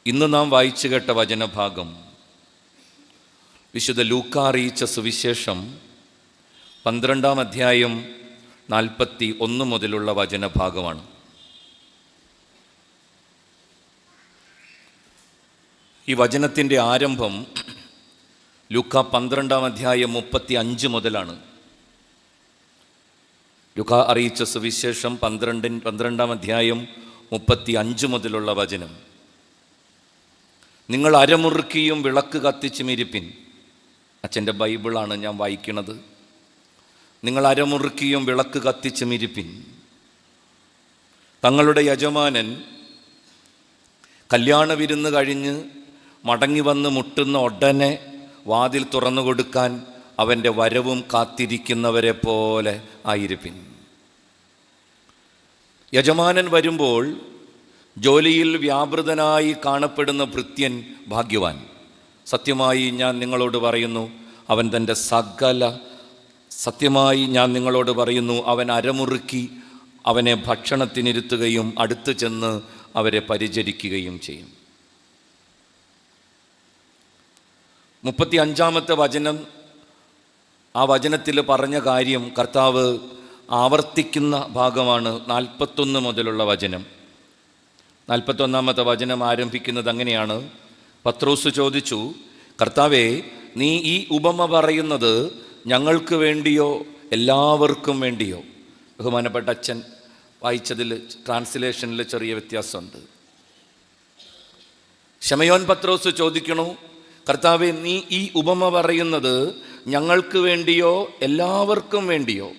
ഇന്ന് നാം വായിച്ചു കേട്ട വചനഭാഗം വിശുദ്ധ ലൂക്ക അറിയിച്ച സുവിശേഷം 12-ാം അധ്യായം 41 മുതലുള്ള വചനഭാഗമാണ്. ഈ വചനത്തിൻ്റെ ആരംഭം ലൂക്ക 12-ാം അധ്യായം 35 മുതലാണ്. ലൂക്ക അറിയിച്ച സുവിശേഷം 12-ാം അധ്യായം 35 മുതലുള്ള വചനം. നിങ്ങൾ അരമുറുക്കിയും വിളക്ക് കത്തിച്ചും ഇരിപ്പിൻ. അച്ഛൻ്റെ ബൈബിളാണ് ഞാൻ വായിക്കുന്നത്. നിങ്ങൾ അരമുറുക്കിയും വിളക്ക് കത്തിച്ചും ഇരിപ്പിൻ. തങ്ങളുടെ യജമാനൻ കല്യാണ വിരുന്ന് കഴിഞ്ഞ് മടങ്ങി വന്ന് മുട്ടുന്ന ഉടനെ വാതിൽ തുറന്നു കൊടുക്കാൻ അവൻ്റെ വരവും കാത്തിരിക്കുന്നവരെ പോലെ ആയിരിപ്പിൻ. യജമാനൻ വരുമ്പോൾ ജോലിയിൽ വ്യാപൃതനായി കാണപ്പെടുന്ന ഭൃത്യൻ ഭാഗ്യവാൻ. സത്യമായി ഞാൻ നിങ്ങളോട് പറയുന്നു, അവൻ തൻ്റെ സത്യമായി ഞാൻ നിങ്ങളോട് പറയുന്നു, അവൻ അരമുറുക്കി അവനെ ഭക്ഷണത്തിനിരുത്തുകയും അടുത്ത് ചെന്ന് അവരെ പരിചരിക്കുകയും ചെയ്യും. 35-ാമത്തെ വചനം, ആ വചനത്തിൽ പറഞ്ഞ കാര്യം കർത്താവ് ആവർത്തിക്കുന്ന ഭാഗമാണ്. 41 മുതലുള്ള വചനം. 41-ാമത്തെ വചനം ആരംഭിക്കുന്നത് അങ്ങനെയാണ്. പത്രോസ് ചോദിച്ചു, കർത്താവേ, നീ ഈ ഉപമ പറയുന്നത് ഞങ്ങൾക്ക് വേണ്ടിയോ എല്ലാവർക്കും വേണ്ടിയോ? ബഹുമാനപ്പെട്ട അച്ഛൻ വായിച്ചതിൽ ട്രാൻസ്ലേഷനിൽ ചെറിയ വ്യത്യാസമുണ്ട്. ശമയോൻ പത്രോസ് ചോദിക്കണു, കർത്താവേ, നീ ഈ ഉപമ പറയുന്നത് ഞങ്ങൾക്ക് വേണ്ടിയോ എല്ലാവർക്കും വേണ്ടിയോ?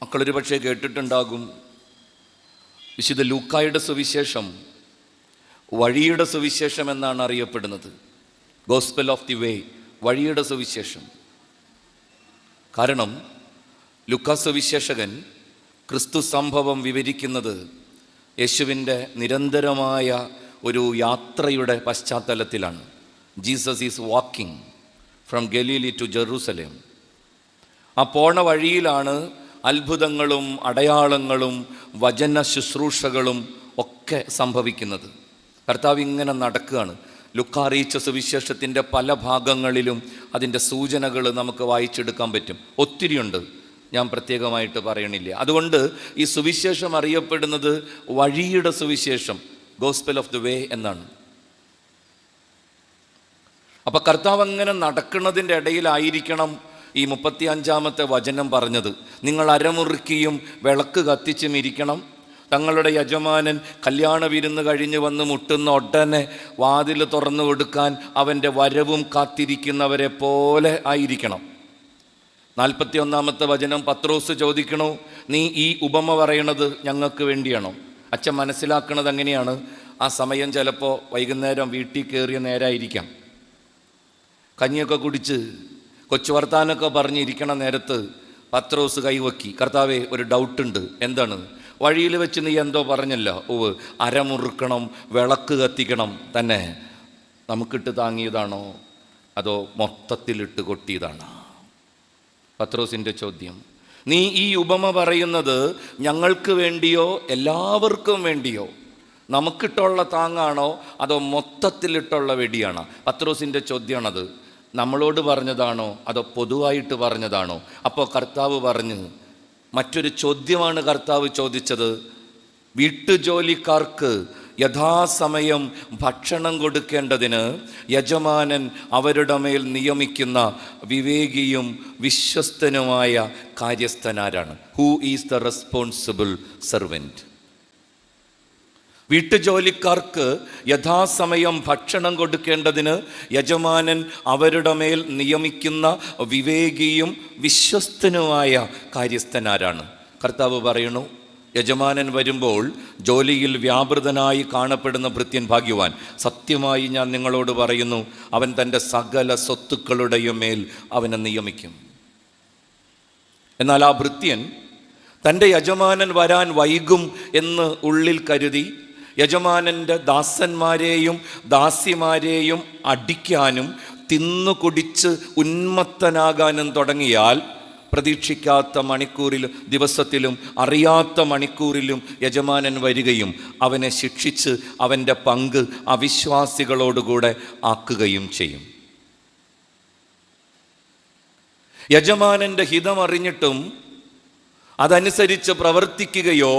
മക്കളൊരു പക്ഷേ കേട്ടിട്ടുണ്ടാകും, വിശുദ്ധ ലൂക്കായുടെ സുവിശേഷം വഴിയുടെ സുവിശേഷം എന്നാണ് അറിയപ്പെടുന്നത്. ഗോസ്പൽ ഓഫ് ദി വേ, വഴിയുടെ സുവിശേഷം. കാരണം ലൂക്കാ സുവിശേഷകൻ ക്രിസ്തു സംഭവം വിവരിക്കുന്നത് യേശുവിൻ്റെ നിരന്തരമായ ഒരു യാത്രയുടെ പശ്ചാത്തലത്തിലാണ്. Jesus is walking from Galilee to Jerusalem. ആ പോണ വഴിയിലാണ് അത്ഭുതങ്ങളും അടയാളങ്ങളും വചന ശുശ്രൂഷകളും ഒക്കെ സംഭവിക്കുന്നത്. കർത്താവ് ഇങ്ങനെ നടക്കുകയാണ്. ലൂക്ക അറിയിച്ച സുവിശേഷത്തിൻ്റെ പല ഭാഗങ്ങളിലും അതിൻ്റെ സൂചനകൾ നമുക്ക് വായിച്ചെടുക്കാൻ പറ്റും. ഒത്തിരിയുണ്ട്, ഞാൻ പ്രത്യേകമായിട്ട് പറയണില്ല. അതുകൊണ്ട് ഈ സുവിശേഷം അറിയപ്പെടുന്നത് വഴിയുടെ സുവിശേഷം, ഗോസ്പൽ ഓഫ് ദി വേ എന്നാണ്. അപ്പം കർത്താവ് അങ്ങനെ നടക്കുന്നതിൻ്റെ ഇടയിലായിരിക്കണം ഈ 35-ാമത്തെ വചനം പറഞ്ഞത്. നിങ്ങൾ അരമുറുക്കിയും വിളക്ക് കത്തിച്ചും ഇരിക്കണം. തങ്ങളുടെ യജമാനൻ കല്യാണ വിരുന്ന് കഴിഞ്ഞ് വന്ന് മുട്ടുന്ന ഉടനെ വാതിൽ തുറന്നു കൊടുക്കാൻ അവൻ്റെ വരവും കാത്തിരിക്കുന്നവരെ പോലെ ആയിരിക്കണം. 41-ാമത്തെ വചനം പത്രോസ് ചോദിക്കണു, നീ ഈ ഉപമ പറയണത് ഞങ്ങൾക്ക് വേണ്ടിയാണോ? അച്ഛൻ മനസ്സിലാക്കണത് എങ്ങനെയാണ്? ആ സമയം ചിലപ്പോൾ വൈകുന്നേരം വീട്ടിൽ കയറിയ നേരമായിരിക്കാം. കഞ്ഞിയൊക്കെ കുടിച്ച് കൊച്ചു വർത്താനൊക്കെ പറഞ്ഞിരിക്കണ നേരത്ത് പത്രോസ് കൈവക്കി, കർത്താവേ, ഒരു ഡൗട്ടുണ്ട്. എന്താണ്? വഴിയിൽ വെച്ച് നീ എന്തോ പറഞ്ഞല്ലോ, അരമുറുക്കണം, വിളക്ക് കത്തിക്കണം. തന്നെ നമുക്കിട്ട് താങ്ങിയതാണോ അതോ മൊത്തത്തിലിട്ട് കൊട്ടിയതാണോ? പത്രോസിൻ്റെ ചോദ്യം. നീ ഈ ഉപമ പറയുന്നത് ഞങ്ങൾക്ക് വേണ്ടിയോ എല്ലാവർക്കും വേണ്ടിയോ? നമുക്കിട്ടുള്ള താങ്ങാണോ അതോ മൊത്തത്തിലിട്ടുള്ള വെടിയാണോ? പത്രോസിൻ്റെ ചോദ്യമാണത്. നമ്മളോട് പറഞ്ഞതാണോ അതോ പൊതുവായിട്ട് പറഞ്ഞതാണോ? അപ്പോൾ കർത്താവ് പറഞ്ഞു, മറ്റൊരു ചോദ്യമാണ് കർത്താവ് ചോദിച്ചത്. വീട്ടുജോലിക്കാർക്ക് യഥാസമയം ഭക്ഷണം കൊടുക്കേണ്ടതിന് യജമാനൻ അവരുടെ മേൽ നിയമിക്കുന്ന വിവേകിയും വിശ്വസ്തനുമായ കാര്യസ്ഥനാരാണ്? Who is the responsible servant? വീട്ടുജോലിക്കാർക്ക് യഥാസമയം ഭക്ഷണം കൊടുക്കേണ്ടതിന് യജമാനൻ അവരുടെ മേൽ നിയമിക്കുന്ന വിവേകിയും വിശ്വസ്തനുമായ കാര്യസ്ഥനാരാണ്? കർത്താവ് പറയണു, യജമാനൻ വരുമ്പോൾ ജോലിയിൽ വ്യാപൃതനായി കാണപ്പെടുന്ന ഭൃത്യൻ ഭാഗ്യവാൻ. സത്യമായി ഞാൻ നിങ്ങളോട് പറയുന്നു, അവൻ തൻ്റെ സകല സ്വത്തുക്കളുടെയും മേൽ അവനെ നിയമിക്കും. എന്നാൽ ആ ഭൃത്യൻ തൻ്റെ യജമാനൻ വരാൻ വൈകും എന്ന് ഉള്ളിൽ കരുതി യജമാനൻ്റെ ദാസന്മാരെയും ദാസിമാരെയും അടിക്കാനും തിന്നു കുടിച്ച് ഉന്മത്തനാകാനും തുടങ്ങിയാൽ പ്രതീക്ഷിക്കാത്ത മണിക്കൂറിലും ദിവസത്തിലും അറിയാത്ത മണിക്കൂറിലും യജമാനൻ വരികയും അവനെ ശിക്ഷിച്ച് അവൻ്റെ പങ്ക് അവിശ്വാസികളോടുകൂടെ ആക്കുകയും ചെയ്യും. യജമാനൻ്റെ ഹിതമറിഞ്ഞിട്ടും അതനുസരിച്ച് പ്രവർത്തിക്കുകയോ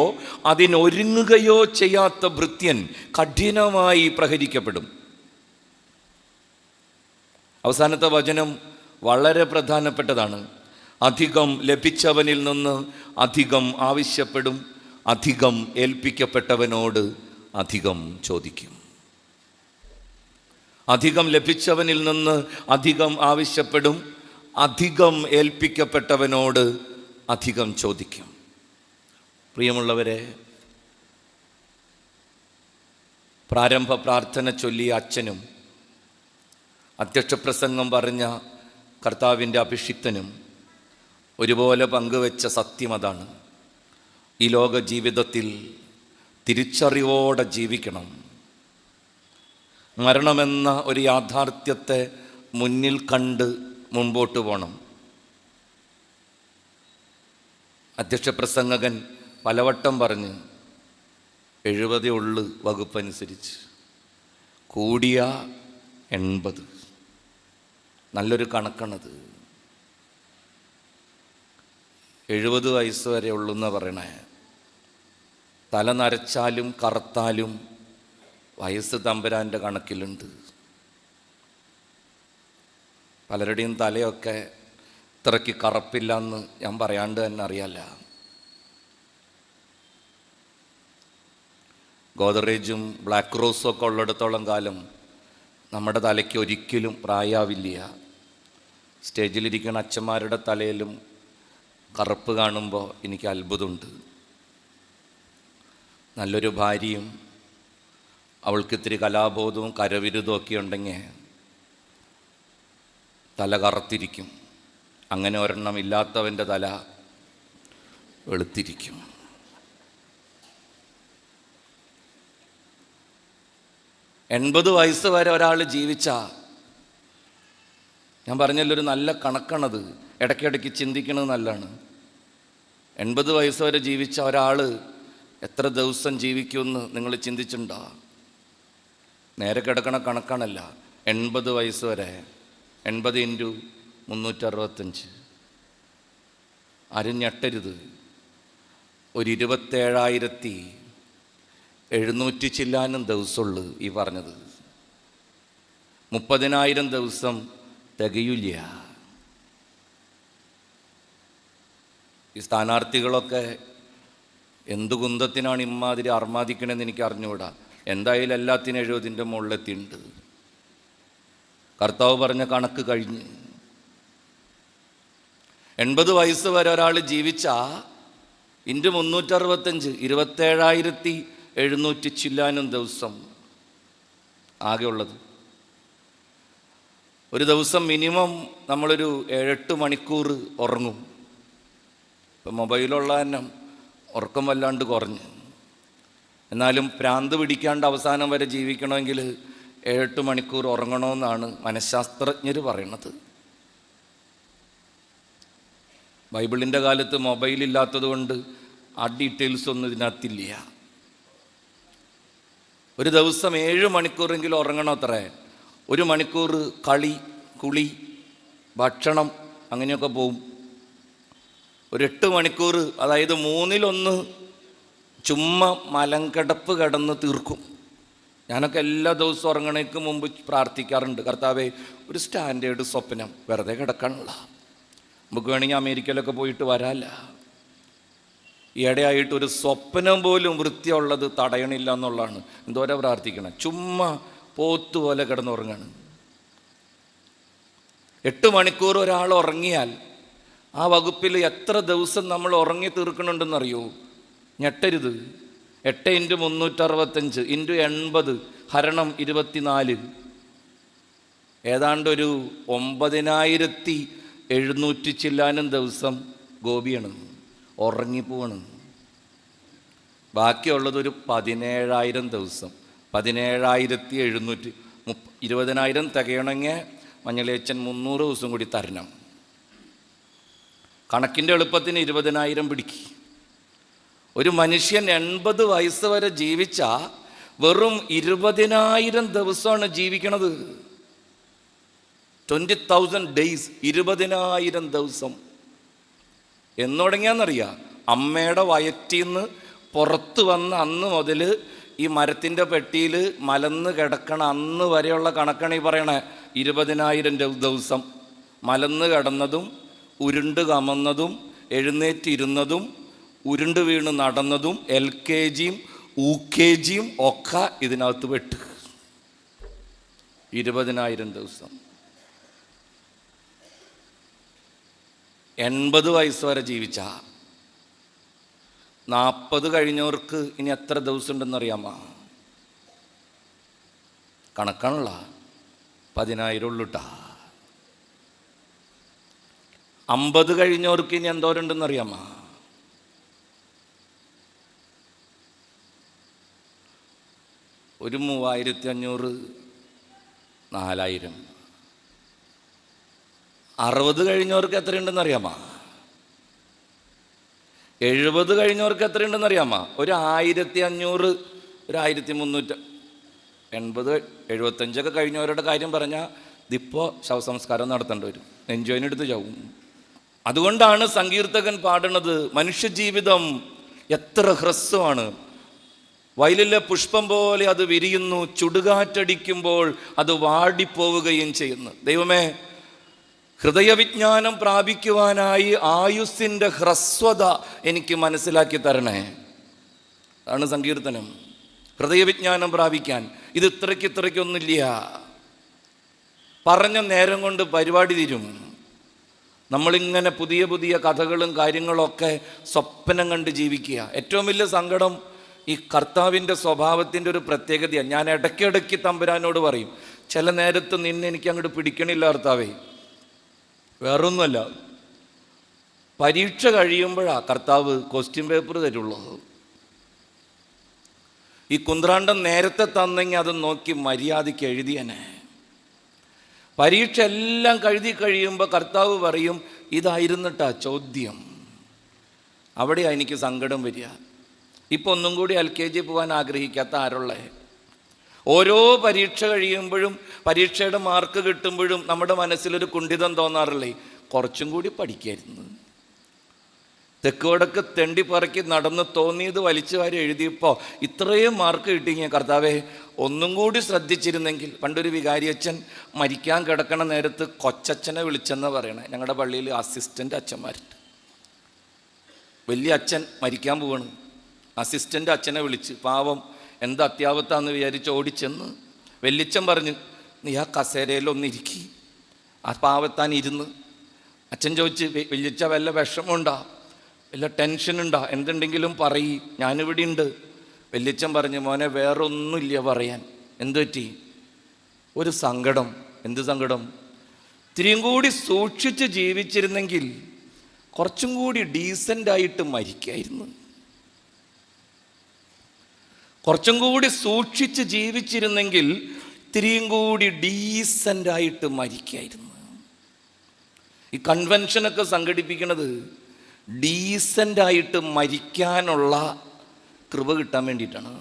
അതിനൊരുങ്ങുകയോ ചെയ്യാത്ത ഭൃത്യൻ കഠിനമായി പ്രഹരിക്കപ്പെടും. അവസാനത്തെ വചനം വളരെ പ്രധാനപ്പെട്ടതാണ്. അധികം ലഭിച്ചവനിൽ നിന്ന് അധികം ആവശ്യപ്പെടും, അധികം ഏൽപ്പിക്കപ്പെട്ടവനോട് അധികം ചോദിക്കും. അധികം ലഭിച്ചവനിൽ നിന്ന് അധികം ആവശ്യപ്പെടും, അധികം ഏൽപ്പിക്കപ്പെട്ടവനോട് അധികം ചോദിക്കും. പ്രിയമുള്ളവരെ, പ്രാരംഭ പ്രാർത്ഥന ചൊല്ലിയ അച്ഛനും അധ്യക്ഷ പ്രസംഗം പറഞ്ഞ കർത്താവിൻ്റെ അഭിഷിക്തനും ഒരുപോലെ പങ്കുവെച്ച സത്യം അതാണ്. ഈ ലോക ജീവിതത്തിൽ തിരിച്ചറിവോടെ ജീവിക്കണം. മരണമെന്ന ഒരു യാഥാർത്ഥ്യത്തെ മുന്നിൽ കണ്ട് മുമ്പോട്ട് പോകണം. അധ്യക്ഷ പ്രസംഗകൻ പലവട്ടം പറഞ്ഞ് 70 ഉള്ളു വകുപ്പനുസരിച്ച്, കൂടിയ 80. നല്ലൊരു കണക്കണത്. 70 വയസ്സ് വരെ ഉള്ളൂന്ന് പറയണേ. തല നരച്ചാലും കറുത്താലും വയസ്സ് തമ്പുരാൻ്റെ കണക്കിലുണ്ട്. പലരുടെയും തലയൊക്കെ ഇത്രയ്ക്ക് കറുപ്പില്ലെന്ന് ഞാൻ പറയാണ്ട് തന്നെ അറിയാല്ല. ഗോദറേജും ബ്ലാക്ക് റോസും ഒക്കെ ഉള്ളിടത്തോളം കാലം നമ്മുടെ തലയ്ക്ക് ഒരിക്കലും പ്രായാവില്ല. സ്റ്റേജിലിരിക്കുന്ന അച്ഛന്മാരുടെ തലയിലും കറുപ്പ് കാണുമ്പോൾ എനിക്ക് അത്ഭുതമുണ്ട്. നല്ലൊരു ഭാര്യയും അവൾക്ക് ഇത്തിരി കലാബോധവും കരവിരുദ്ധവും ഒക്കെ ഉണ്ടെങ്കിൽ തല കറുത്തിരിക്കും. അങ്ങനെ ഒരെണ്ണം ഇല്ലാത്തവൻ്റെ തല വെളുത്തിരിക്കും. എൺപത് വയസ്സ് വരെ ഒരാൾ ജീവിച്ച, ഞാൻ പറഞ്ഞല്ലോ ഒരു നല്ല കണക്കണത്. ഇടയ്ക്കിടയ്ക്ക് ചിന്തിക്കണത് നല്ലതാണ്. 80 വയസ്സ് വരെ ജീവിച്ച ഒരാൾ എത്ര ദിവസം ജീവിക്കുമെന്ന് നിങ്ങൾ ചിന്തിച്ചിട്ടുണ്ടോ? നേരെ കിടക്കണ കണക്കാണല്ല. 80 വയസ്സ് വരെ 80 × 365. ആരും ഞെട്ടരുത്. ഒരു 27,700 ചില്ലാനും ദിവസമുള്ളൂ ഈ പറഞ്ഞത്. 30,000 ദിവസം തികയില്ല. ഈ സ്ഥാനാർത്ഥികളൊക്കെ എന്തു കുന്തത്തിനാണ് ഇമ്മാതിരി അർമാദിക്കണമെന്ന് എനിക്ക് അറിഞ്ഞുകൂടാ. എന്തായാലും എല്ലാത്തിനും 70ൻ്റെ മുകളിലെത്തിയിട്ടുണ്ട്. കർത്താവ് പറഞ്ഞ കണക്ക് കഴിഞ്ഞ് 80 വയസ്സ് വരെ ഒരാൾ ജീവിച്ച × 365 27,700 ചില്ലാനും ദിവസം ആകെ ഉള്ളത്. ഒരു ദിവസം മിനിമം നമ്മളൊരു 7-8 മണിക്കൂർ ഉറങ്ങും. ഇപ്പം മൊബൈലുള്ള തന്നെ ഉറക്കം വല്ലാണ്ട് കുറഞ്ഞ്. എന്നാലും ഭ്രാന്ത് പിടിക്കാണ്ട് അവസാനം വരെ ജീവിക്കണമെങ്കിൽ 7-8 മണിക്കൂർ ഉറങ്ങണമെന്നാണ് മനഃശാസ്ത്രജ്ഞർ പറയണത്. ബൈബിളിൻ്റെ കാലത്ത് മൊബൈലില്ലാത്തത് കൊണ്ട് ആ ഡീറ്റെയിൽസ് ഒന്നും ഇതിനകത്തില്ല. ഒരു ദിവസം 7 മണിക്കൂറെങ്കിലും ഉറങ്ങണം അത്രേ. 1 മണിക്കൂർ കളി, കുളി, ഭക്ഷണം അങ്ങനെയൊക്കെ പോവും. ഒരു 8 മണിക്കൂർ, അതായത് 1/3 ചുമ്മാ മലങ്കടപ്പ് കിടന്ന് തീർക്കും. ഞാനൊക്കെ എല്ലാ ദിവസവും ഉറങ്ങണേക്ക് മുമ്പ് പ്രാർത്ഥിക്കാറുണ്ട്, കർത്താവേ ഒരു സ്റ്റാൻഡേർഡ് സ്വപ്നം, വെറുതെ കിടക്കാനുള്ള. നമുക്ക് വേണമെങ്കിൽ അമേരിക്കയിലൊക്കെ പോയിട്ട് വരാല്ല. ഈയിടെയായിട്ടൊരു സ്വപ്നം പോലും വൃത്തിയുള്ളത് തടയണില്ല എന്നുള്ളതാണ്. എന്തോരം പ്രാർത്ഥിക്കണം. ചുമ്മാ പോത്തുപോലെ കിടന്നുറങ്ങാണ്. 8 മണിക്കൂർ ഒരാൾ ഉറങ്ങിയാൽ ആ വകുപ്പിൽ എത്ര ദിവസം നമ്മൾ ഉറങ്ങി തീർക്കണുണ്ടെന്നറിയോ? ഞെട്ടരുത്. 8 × 365 × 80 × 24 ഏതാണ്ടൊരു 9,700 ചില്ലാനും ദിവസം ഗോപിയാണ്, ഉറങ്ങിപ്പോവാണ്. ബാക്കിയുള്ളതൊരു 17,000 ദിവസം. 17,700. 20,000 തികയണമെങ്കിൽ മഞ്ഞളേച്ചൻ 300 ദിവസം കൂടി തരണം. കണക്കിൻ്റെ എളുപ്പത്തിന് 20,000 പിടിക്ക്. ഒരു മനുഷ്യൻ 80 വയസ്സ് വരെ ജീവിച്ച വെറും 20,000 ദിവസമാണ് ജീവിക്കണത്. 20,000 ഡേയ്സ്, 20,000 ദിവസം. എന്ന് തുടങ്ങിയാന്നറിയാം, അമ്മയുടെ വയറ്റിൽ നിന്ന് പുറത്ത് വന്ന അന്ന് മുതൽ ഈ മരത്തിൻ്റെ പെട്ടിയിൽ മലന്ന് കിടക്കണ അന്ന് വരെയുള്ള കണക്കാണ് ഈ പറയണേ. 20,000 ദിവസം മലന്ന് കിടന്നതും ഉരുണ്ട് കമന്നതും എഴുന്നേറ്റിരുന്നതും ഉരുണ്ട് വീണ് നടന്നതും LKG UKG ഒക്കെ ഇതിനകത്ത് പെട്ട് 20,000 ദിവസം. 80 വയസ്സ് വരെ ജീവിച്ച 40 കഴിഞ്ഞവർക്ക് ഇനി എത്ര ദിവസം ഉണ്ടെന്നറിയാമോ? കണക്കാണല്ല, 10,000 ഉള്ളുട്ടാ. 50 കഴിഞ്ഞവർക്ക് ഇനി എന്തോരുണ്ടെന്നറിയാമോ? 3,500, 4,000. 60 കഴിഞ്ഞവർക്ക് എത്രയുണ്ടെന്നറിയാമോ? 70 കഴിഞ്ഞവർക്ക് എത്രയുണ്ടെന്നറിയാമോ? 1,500, 1,300. 80, 75 കഴിഞ്ഞവരുടെ കാര്യം പറഞ്ഞാൽ ഇതിപ്പോൾ ശവസംസ്കാരം നടത്തേണ്ടി വരും, നെഞ്ചോയിനെടുത്ത് ചാവും. അതുകൊണ്ടാണ് സങ്കീർത്തകൻ പാടുന്നത്, മനുഷ്യജീവിതം എത്ര ഹ്രസ്വമാണ്, വയലിലെ പുഷ്പം പോലെ അത് വിരിയുന്നു, ചുടുകാറ്റടിക്കുമ്പോൾ അത് വാടിപ്പോവുകയും ചെയ്യുന്നു. ദൈവമേ, ഹൃദയവിജ്ഞാനം പ്രാപിക്കുവാനായി ആയുസ്സിൻ്റെ ഹ്രസ്വത എനിക്ക് മനസ്സിലാക്കി തരണേ. അതാണ് സങ്കീർത്തനം. ഹൃദയവിജ്ഞാനം പ്രാപിക്കാൻ ഇത് ഇത്രയ്ക്കൊന്നുമില്ല. പറഞ്ഞ നേരം കൊണ്ട് പരിപാടി തീരും. നമ്മളിങ്ങനെ പുതിയ പുതിയ കഥകളും കാര്യങ്ങളൊക്കെ സ്വപ്നം കണ്ട് ജീവിക്കുക. ഏറ്റവും വലിയ സങ്കടം ഈ കർത്താവിൻ്റെ സ്വഭാവത്തിൻ്റെ ഒരു പ്രത്യേകതയാണ്. ഞാൻ ഇടയ്ക്കിടയ്ക്ക് തമ്പുരാനോട് പറയും, ചില നേരത്ത് നിന്നെ എനിക്ക് അങ്ങോട്ട് പിടിക്കണില്ല കർത്താവേ. വേറൊന്നുമല്ല, പരീക്ഷ കഴിയുമ്പോഴാണ് കർത്താവ് ക്വസ്റ്റ്യൻ പേപ്പർ തരുള്ളൂ. ഈ കുന്ത്രാണ്ടം നേരത്തെ തന്നെങ്കിൽ അത് നോക്കി മര്യാദയ്ക്ക് എഴുതിയനെ. പരീക്ഷ എല്ലാം കഴുതി കഴിയുമ്പോൾ കർത്താവ് പറയും, ഇതായിരുന്നിട്ടാ ചോദ്യം. അവിടെയാണ് എനിക്ക് സങ്കടം വരിക. ഇപ്പം ഒന്നും കൂടി LKG പോകാൻ ആഗ്രഹിക്കാത്ത ആരുള്ളേ? ഓരോ പരീക്ഷ കഴിയുമ്പോഴും പരീക്ഷയുടെ മാർക്ക് കിട്ടുമ്പോഴും നമ്മുടെ മനസ്സിലൊരു കുണ്ഠിതം തോന്നാറില്ലേ? കുറച്ചും കൂടി പഠിക്കായിരുന്നു. തെക്ക് വടക്ക് തെണ്ടി പറക്കി നടന്ന് തോന്നിയത് വലിച്ചു വാരി എഴുതിയപ്പോൾ ഇത്രയും മാർക്ക് കിട്ടിയ കർത്താവേ, ഒന്നും കൂടി ശ്രദ്ധിച്ചിരുന്നെങ്കിൽ. പണ്ടൊരു വികാരിയച്ഛൻ മരിക്കാൻ കിടക്കണ നേരത്ത് കൊച്ചച്ഛനെ വിളിച്ചെന്ന് പറയണേ. ഞങ്ങളുടെ പള്ളിയിൽ അസിസ്റ്റൻ്റ് അച്ഛന്മാരുണ്ട്. വലിയ അച്ഛൻ മരിക്കാൻ പോവാണ്, അസിസ്റ്റൻ്റ് അച്ഛനെ വിളിച്ച്, പാവം എന്താ അത്യാവത്താന്ന് വിചാരിച്ച് ഓടിച്ചെന്ന് വല്യച്ഛൻ പറഞ്ഞു, നീ ആ കസേരയിലൊന്നിരിക്കി. ആ പാവത്താൻ ഇരുന്ന് അച്ഛൻ ചോദിച്ച്, വല്യച്ഛ വല്ല വിഷമമുണ്ടോ, വല്ല ടെൻഷനുണ്ടോ, എന്തുണ്ടെങ്കിലും പറയ്, ഞാനിവിടെ ഉണ്ട്. വല്യച്ഛൻ പറഞ്ഞു, മോനെ വേറൊന്നുമില്ല പറയാൻ. എന്തു പറ്റി? ഒരു സങ്കടം. എന്ത് സങ്കടം? ഇത്തിരിയും കൂടി സൂക്ഷിച്ച് ജീവിച്ചിരുന്നെങ്കിൽ കുറച്ചും കൂടി ഡീസൻ്റായിട്ട് മരിക്കായിരുന്നു. കുറച്ചും കൂടി സൂക്ഷിച്ച് ജീവിച്ചിരുന്നെങ്കിൽ ഇത്തിരിയും കൂടി ഡീസൻ്റായിട്ട് മരിക്കായിരുന്നു. ഈ കൺവെൻഷനൊക്കെ സംഘടിപ്പിക്കുന്നത് ഡീസൻ്റായിട്ട് മരിക്കാനുള്ള കൃപ കിട്ടാൻ വേണ്ടിയിട്ടാണ്.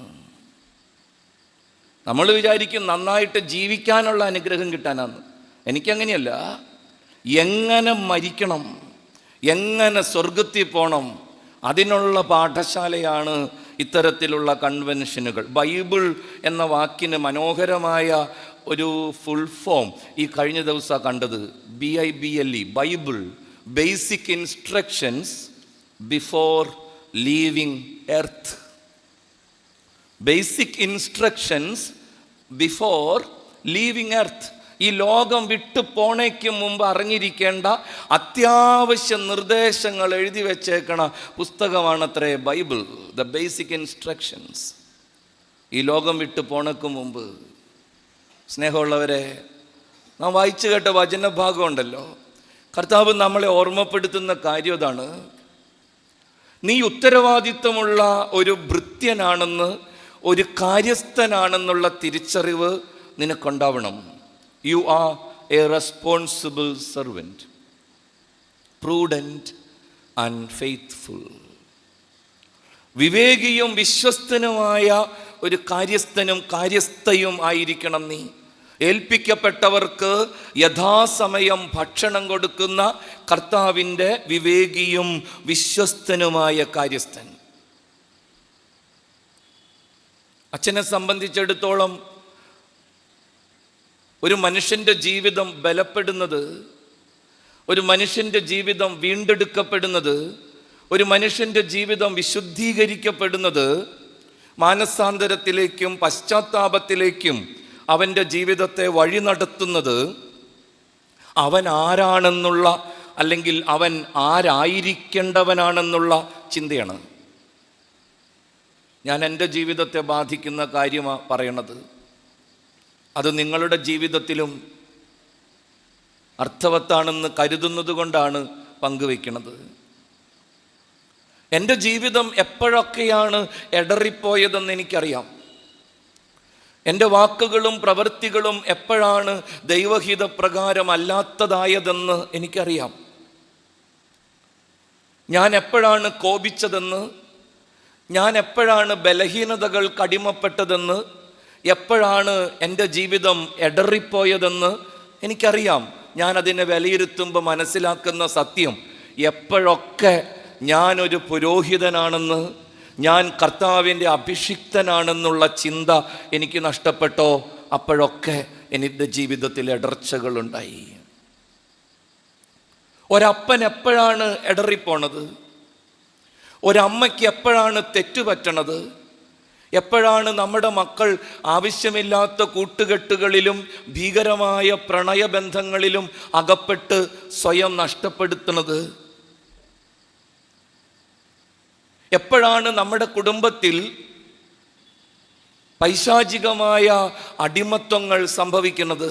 നമ്മൾ വിചാരിക്കും നന്നായിട്ട് ജീവിക്കാനുള്ള അനുഗ്രഹം കിട്ടാനാണ്. എനിക്കങ്ങനെയല്ല. എങ്ങനെ മരിക്കണം, എങ്ങനെ സ്വർഗത്തിൽ പോകണം, അതിനുള്ള പാഠശാലയാണ് ഇത്തരത്തിലുള്ള കൺവെൻഷനുകൾ. ബൈബിൾ എന്ന വാക്കിന് മനോഹരമായ ഒരു ഫുൾ ഫോം ഈ കഴിഞ്ഞ ദിവസം കണ്ടത്. BIBLE, Bible, basic instructions before living earth. Basic instructions before living earth. ഈ ലോകം വിട്ടു പോണേക്ക് മുമ്പ് അറിഞ്ഞിരിക്കേണ്ട അത്യാവശ്യ നിർദ്ദേശങ്ങൾ എഴുതി വെച്ചേക്കണ പുസ്തകമാണത്രേ ബൈബിൾ, ദ ബേസിക് ഇൻസ്ട്രക്ഷൻസ്. ഈ ലോകം വിട്ടു പോണേക്ക് മുമ്പ്. സ്നേഹമുള്ളവരെ, നാം വായിച്ചു കേട്ട വചനഭാഗം ഉണ്ടല്ലോ, കർത്താവ് നമ്മളെ ഓർമ്മപ്പെടുത്തുന്ന കാര്യം അതാണ്. നീ ഉത്തരവാദിത്വമുള്ള ഒരു ഭൃത്യനാണെന്ന്, ഒരു കാര്യസ്ഥനാണെന്നുള്ള തിരിച്ചറിവ് നിനക്കുണ്ടാവണം. You are a responsible servant, prudent unfaithful. വിവേകിയും വിശ്വസ്തനുമായ ഒരു കാര്യസ്ഥനും കാര്യസ്ഥയും ആയിരിക്കണം നീ. ഏൽപ്പിക്കപ്പെട്ടവർക്ക് യഥാസമയം ഭക്ഷണം കൊടുക്കുന്ന കർത്താവിൻ്റെ വിവേകിയും വിശ്വസ്തനുമായ കാര്യസ്ഥൻ. അച്ഛനെ സംബന്ധിച്ചിടത്തോളം ഒരു മനുഷ്യൻ്റെ ജീവിതം ബലപ്പെടുന്നത്, ഒരു മനുഷ്യൻ്റെ ജീവിതം വീണ്ടെടുക്കപ്പെടുന്നത്, ഒരു മനുഷ്യൻ്റെ ജീവിതം വിശുദ്ധീകരിക്കപ്പെടുന്നത് മാനസാന്തരത്തിലേക്കും പശ്ചാത്താപത്തിലേക്കും അവൻ്റെ ജീവിതത്തെ വഴി നടത്തുന്നത് അവൻ ആരാണെന്നുള്ള, അല്ലെങ്കിൽ അവൻ ആരായിരിക്കേണ്ടവനാണെന്നുള്ള ചിന്തയാണ്. ഞാൻ എൻ്റെ ജീവിതത്തെ ബാധിക്കുന്ന കാര്യമാണ് പറയണത്. അത് നിങ്ങളുടെ ജീവിതത്തിലും അർത്ഥവത്താണെന്ന് കരുതുന്നത് കൊണ്ടാണ് പങ്കുവെക്കുന്നത്. എൻ്റെ ജീവിതം എപ്പോഴൊക്കെയാണ് ഇടറിപ്പോയതെന്ന് എനിക്കറിയാം. എൻ്റെ വാക്കുകളും പ്രവൃത്തികളും എപ്പോഴാണ് ദൈവഹിതപ്രകാരം അല്ലാത്തതായതെന്ന് എനിക്കറിയാം. ഞാൻ എപ്പോഴാണ് കോപിച്ചതെന്ന്, ഞാൻ എപ്പോഴാണ് ബലഹീനതകൾക്ക് അടിമപ്പെട്ടതെന്ന്, എപ്പോഴാണ് എൻ്റെ ജീവിതം ഇടറിപ്പോയതെന്ന് എനിക്കറിയാം. ഞാനതിനെ വിലയിരുത്തുമ്പോൾ മനസ്സിലാക്കുന്ന സത്യം, എപ്പോഴൊക്കെ ഞാനൊരു പുരോഹിതനാണെന്ന്, ഞാൻ കർത്താവിൻ്റെ അഭിഷിക്തനാണെന്നുള്ള ചിന്ത എനിക്ക് നഷ്ടപ്പെട്ടോ, അപ്പോഴൊക്കെ എൻ്റെ ജീവിതത്തിൽ ഇടർച്ചകളുണ്ടായി. ഒരപ്പൻ എപ്പോഴാണ് ഇടറിപ്പോണത്? ഒരമ്മയ്ക്ക് എപ്പോഴാണ് തെറ്റുപറ്റണത്? എപ്പോഴാണ് നമ്മുടെ മക്കൾ ആവശ്യമില്ലാത്ത കൂട്ടുകെട്ടുകളിലും ഭീകരമായ പ്രണയബന്ധങ്ങളിലും അകപ്പെട്ട് സ്വയം നഷ്ടപ്പെടുത്തുന്നത്? എപ്പോഴാണ് നമ്മുടെ കുടുംബത്തിൽ പൈശാചികമായ അടിമത്വങ്ങൾ സംഭവിക്കുന്നത്?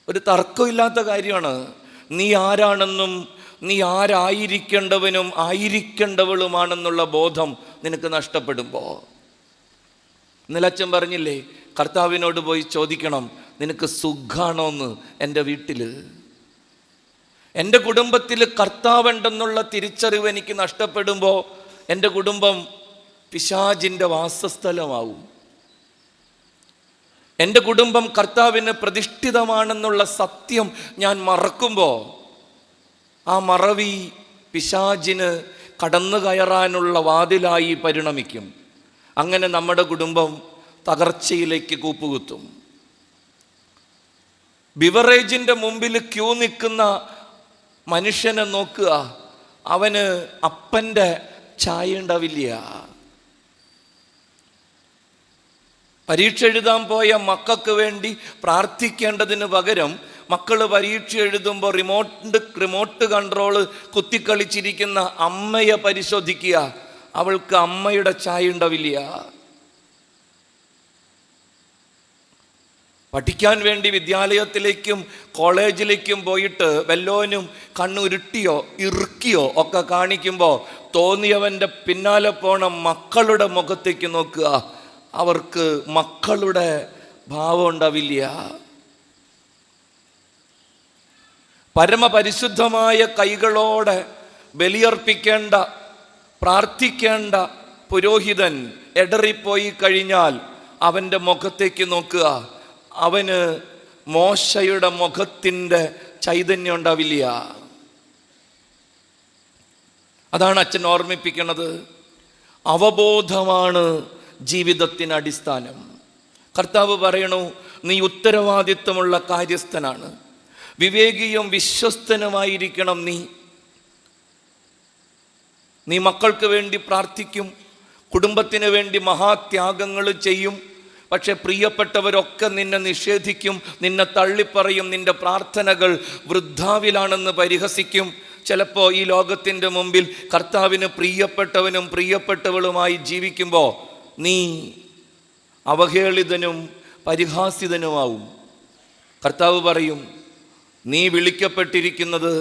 ഒരു തർക്കമില്ലാത്ത കാര്യമാണ്. നീ ആരാണെന്നും നീ ആരായിരിക്കേണ്ടവനും ആയിരിക്കേണ്ടവളുമാണെന്നുള്ള ബോധം നിനക്ക് നഷ്ടപ്പെടുമ്പോൾ, നിലച്ചൻ പറഞ്ഞില്ലേ, കർത്താവിനോട് പോയി ചോദിക്കണം, നിനക്ക് സുഖാണോന്ന് എൻ്റെ വീട്ടിൽ, എൻ്റെ കുടുംബത്തിൽ കർത്താവുണ്ടെന്നുള്ള തിരിച്ചറിവ് എനിക്ക് നഷ്ടപ്പെടുമ്പോൾ എൻ്റെ കുടുംബം പിശാചിൻ്റെ വാസസ്ഥലമാവും. എൻ്റെ കുടുംബം കർത്താവിന് പ്രതിഷ്ഠിതമാണെന്നുള്ള സത്യം ഞാൻ മറക്കുമ്പോൾ ആ മറവി പിശാചിന് കടന്നു കയറാനുള്ള വാതിലായി പരിണമിക്കും. അങ്ങനെ നമ്മുടെ കുടുംബം തകർച്ചയിലേക്ക് കൂപ്പുകുത്തും. ബിവറേജിൻ്റെ മുമ്പിൽ ക്യൂ നിൽക്കുന്ന മനുഷ്യനെ നോക്കുക, അവന് അപ്പൻ്റെ ചായ ഉണ്ടാവില്ല. പരീക്ഷ എഴുതാൻ പോയ മക്കൾക്ക് വേണ്ടി പ്രാർത്ഥിക്കേണ്ടതിന് പകരം മക്കൾ പരീക്ഷ എഴുതുമ്പോൾ റിമോട്ട് കൺട്രോള് കുത്തിക്കളിച്ചിരിക്കുന്ന അമ്മയെ പരിശോധിക്കുക, അവൾക്ക് അമ്മയുടെ ചായ ഉണ്ടാവില്ല. പഠിക്കാൻ വേണ്ടി വിദ്യാലയത്തിലേക്കും കോളേജിലേക്കും പോയിട്ട് വല്ലോനും കണ്ണുരുട്ടിയോ ഇറുക്കിയോ ഒക്കെ കാണിക്കുമ്പോൾ തോന്നിയവൻ്റെ പിന്നാലെ പോണ മക്കളുടെ മുഖത്തേക്ക് നോക്കുക, അവർക്ക് മക്കളുടെ ഭാവം ഉണ്ടാവില്ല. പരമപരിശുദ്ധമായ കൈകളോടെ ബലിയർപ്പിക്കേണ്ട പ്രാർത്ഥിക്കേണ്ട പുരോഹിതൻ ഇടറിപ്പോയി കഴിഞ്ഞാൽ അവൻ്റെ മുഖത്തേക്ക് നോക്കുക, അവന് മോശയുടെ മുഖത്തിൻ്റെ ചൈതന്യം ഉണ്ടാവില്ല. അതാണ് അച്ഛൻ ഓർമ്മിപ്പിക്കുന്നത്. അവബോധമാണ് ജീവിതത്തിന് അടിസ്ഥാനം. കർത്താവ് പറയണു, നീ ഉത്തരവാദിത്വമുള്ള കാര്യസ്ഥനാണ്, വിവേകിയും വിശ്വസ്തനുമായിരിക്കണം നീ. നീ മക്കൾക്ക് വേണ്ടി പ്രാർത്ഥിക്കും, കുടുംബത്തിന് വേണ്ടി മഹാത്യാഗങ്ങൾ ചെയ്യും. പക്ഷെ പ്രിയപ്പെട്ടവരൊക്കെ നിന്നെ നിഷേധിക്കും, നിന്നെ തള്ളിപ്പറയും, നിന്റെ പ്രാർത്ഥനകൾ വൃദ്ധാവിലാണെന്ന് പരിഹസിക്കും. ചിലപ്പോൾ ഈ ലോകത്തിൻ്റെ മുമ്പിൽ കർത്താവിന് പ്രിയപ്പെട്ടവനും പ്രിയപ്പെട്ടവളുമായി ജീവിക്കുമ്പോൾ നീ അവഹേളിതനും പരിഹാസിതനുമാവും. കർത്താവ് പറയും, നീ വിളിക്കപ്പെട്ടിരിക്കുന്നത്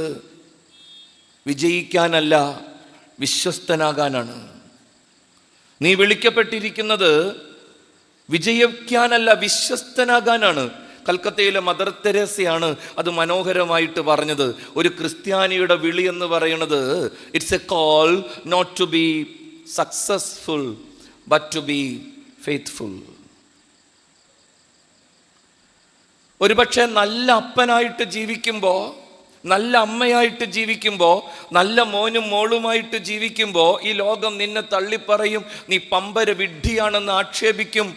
വിജയിക്കാനല്ല, വിശ്വസ്തനാകാനാണ്. നീ വിളിക്കപ്പെട്ടിരിക്കുന്നത് വിജയിക്കാനല്ല, വിശ്വസ്തനാകാനാണ്. കൽക്കത്തയിലെ മദർ തെരേസയാണ് അത് മനോഹരമായിട്ട് പറഞ്ഞത്. ഒരു ക്രിസ്ത്യാനിയുടെ വിളി എന്ന് പറയുന്നത് it's a call not to be successful but to be faithful. ഒരുപക്ഷെ നല്ല അപ്പനായിട്ട് ജീവിക്കുമ്പോൾ, നല്ല അമ്മയായിട്ട് ജീവിക്കുമ്പോൾ, നല്ല മോനും മോളുമായിട്ട് ജീവിക്കുമ്പോൾ ഈ ലോകം നിന്നെ തള്ളിപ്പറയും, നീ പമ്പര വിഡ്ഢിയാണെന്ന് ആക്ഷേപിക്കും.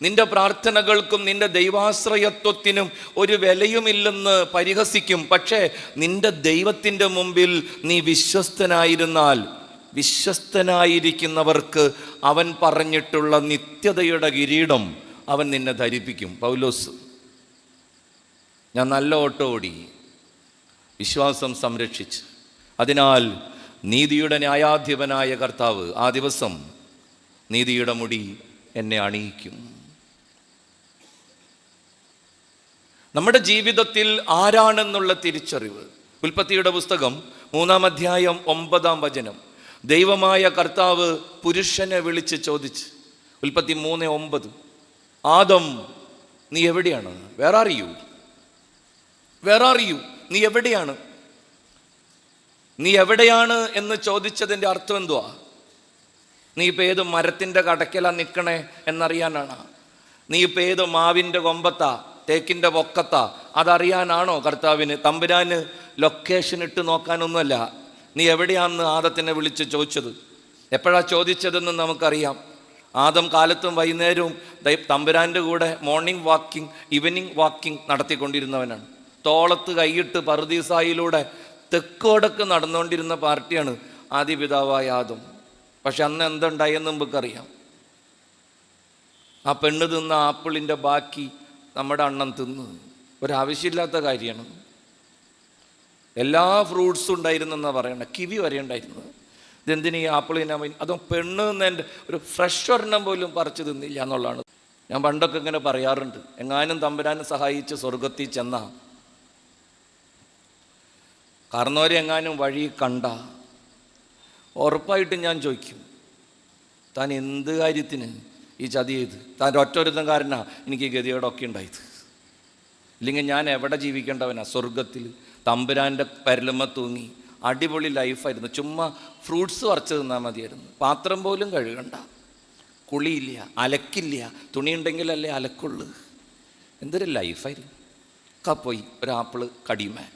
നിന്റെ പ്രാർത്ഥനകൾക്കും നിന്റെ ദൈവാശ്രയത്വത്തിനും ഒരു വിലയുമില്ലെന്ന് പരിഹസിക്കും. പക്ഷേ നിന്റെ ദൈവത്തിൻ്റെ മുമ്പിൽ നീ വിശ്വസ്തനായിരുന്നാൽ, വിശ്വസ്തനായിരിക്കുന്നവർക്ക് അവൻ പറഞ്ഞിട്ടുള്ള നിത്യതയുടെ കിരീടം അവൻ നിന്നെ ധരിപ്പിക്കും. പൗലോസ്, ഞാൻ നല്ല ഓട്ടം ഓടി, വിശ്വാസം സംരക്ഷിച്ച്, അതിനാൽ നീതിയുടെ ന്യായാധിപനായ കർത്താവ് ആ ദിവസം നീതിയുടെ മുടി എന്നെ അണിയിക്കും. നമ്മുടെ ജീവിതത്തിൽ ആരാണെന്നുള്ള തിരിച്ചറിവ്. ഉൽപ്പത്തിയുടെ പുസ്തകം 3-ാം അധ്യായം 9-ാം വചനം, ദൈവമായ കർത്താവ് പുരുഷനെ വിളിച്ച് ചോദിച്ച്, ഉൽപ്പത്തി 3:9, ആദം നീ എവിടെയാണ്? Where are you? നീ എവിടെയാണ്? നീ എവിടെയാണ് എന്ന് ചോദിച്ചതിൻ്റെ അർത്ഥം എന്തുവാ? നീ ഇപ്പം ഏത് മരത്തിൻ്റെ കടക്കലാ നിൽക്കണേ എന്നറിയാനാണ്? നീ ഇപ്പം ഏത് മാവിൻ്റെ കൊമ്പത്താ, തേക്കിൻ്റെ പൊക്കത്താ, അതറിയാനാണോ കർത്താവിന്? തമ്പുരാന് ലൊക്കേഷൻ ഇട്ട് നോക്കാനൊന്നുമല്ല. നീ എവിടെയാണെന്ന് ആദത്തിനെ വിളിച്ച് ചോദിച്ചത്. എപ്പോഴാണ് ചോദിച്ചതെന്ന് നമുക്കറിയാം. ആദം കാലത്തും വൈകുന്നേരവും തമ്പുരാൻ്റെ കൂടെ മോർണിംഗ് വാക്കിംഗ്, ഈവനിങ് വാക്കിംഗ് നടത്തിക്കൊണ്ടിരുന്നവനാണ്. തോളത്ത് കൈയിട്ട് പറുദീസായിലൂടെ തെക്കോടക്ക് നടന്നുകൊണ്ടിരുന്ന പാർട്ടിയാണ് ആദിപിതാവായ ആദം. പക്ഷെ അന്ന് എന്തുണ്ടായെന്ന് നമുക്കറിയാം. ആ പെണ്ണ് തിന്ന ആപ്പിളിൻ്റെ ബാക്കി നമ്മുടെ അണ്ണൻ തിന്ന്. ഒരാവശ്യമില്ലാത്ത കാര്യമാണ്. എല്ലാ ഫ്രൂട്ട്സും ഉണ്ടായിരുന്നെന്നാണ് പറയണത്, കിവി വരെ ഉണ്ടായിരുന്നത്. ഇതെന്തിനീ ആപ്പിളിനാ? അതും പെണ്ണ് എന്നതിൻ്റെ ഒരു ഫ്രഷ് ഒരെണ്ണം പോലും പറിച്ചു തിന്നില്ല എന്നുള്ളതാണ്. ഞാൻ പണ്ടൊക്കെ ഇങ്ങനെ പറയാറുണ്ട്, എങ്ങാനും തമ്പുരാനെ സഹായിച്ച് സ്വർഗത്തിൽ ചെന്നാ കാരണവരെ എങ്ങാനും വഴി കണ്ട ഉറപ്പായിട്ടും ഞാൻ ചോദിക്കും, താൻ എന്ത് കാര്യത്തിന് ഈ ചതി ചെയ്ത്? താൻ ഒറ്റൊരുത്തൻകാരനാ എനിക്ക് ഈ ഗതികേടൊക്കെ ഉണ്ടായത്. ഇല്ലെങ്കിൽ ഞാൻ എവിടെ ജീവിക്കേണ്ടവനാ? സ്വർഗത്തിൽ തമ്പുരാൻ്റെ പരലുമ്മ തൂങ്ങി അടിപൊളി ലൈഫായിരുന്നു. ചുമ്മാ ഫ്രൂട്ട്സ് പറിച്ച് തിന്നാൽ മതിയായിരുന്നു. പാത്രം പോലും കഴുകണ്ട, കുളിയില്ല, അലക്കില്ല, തുണിയുണ്ടെങ്കിലല്ലേ അലക്കുള്ളൂ. എന്തൊരു ലൈഫായിരുന്നു. പോയി ഒരു ആപ്പിള് കടിമേ.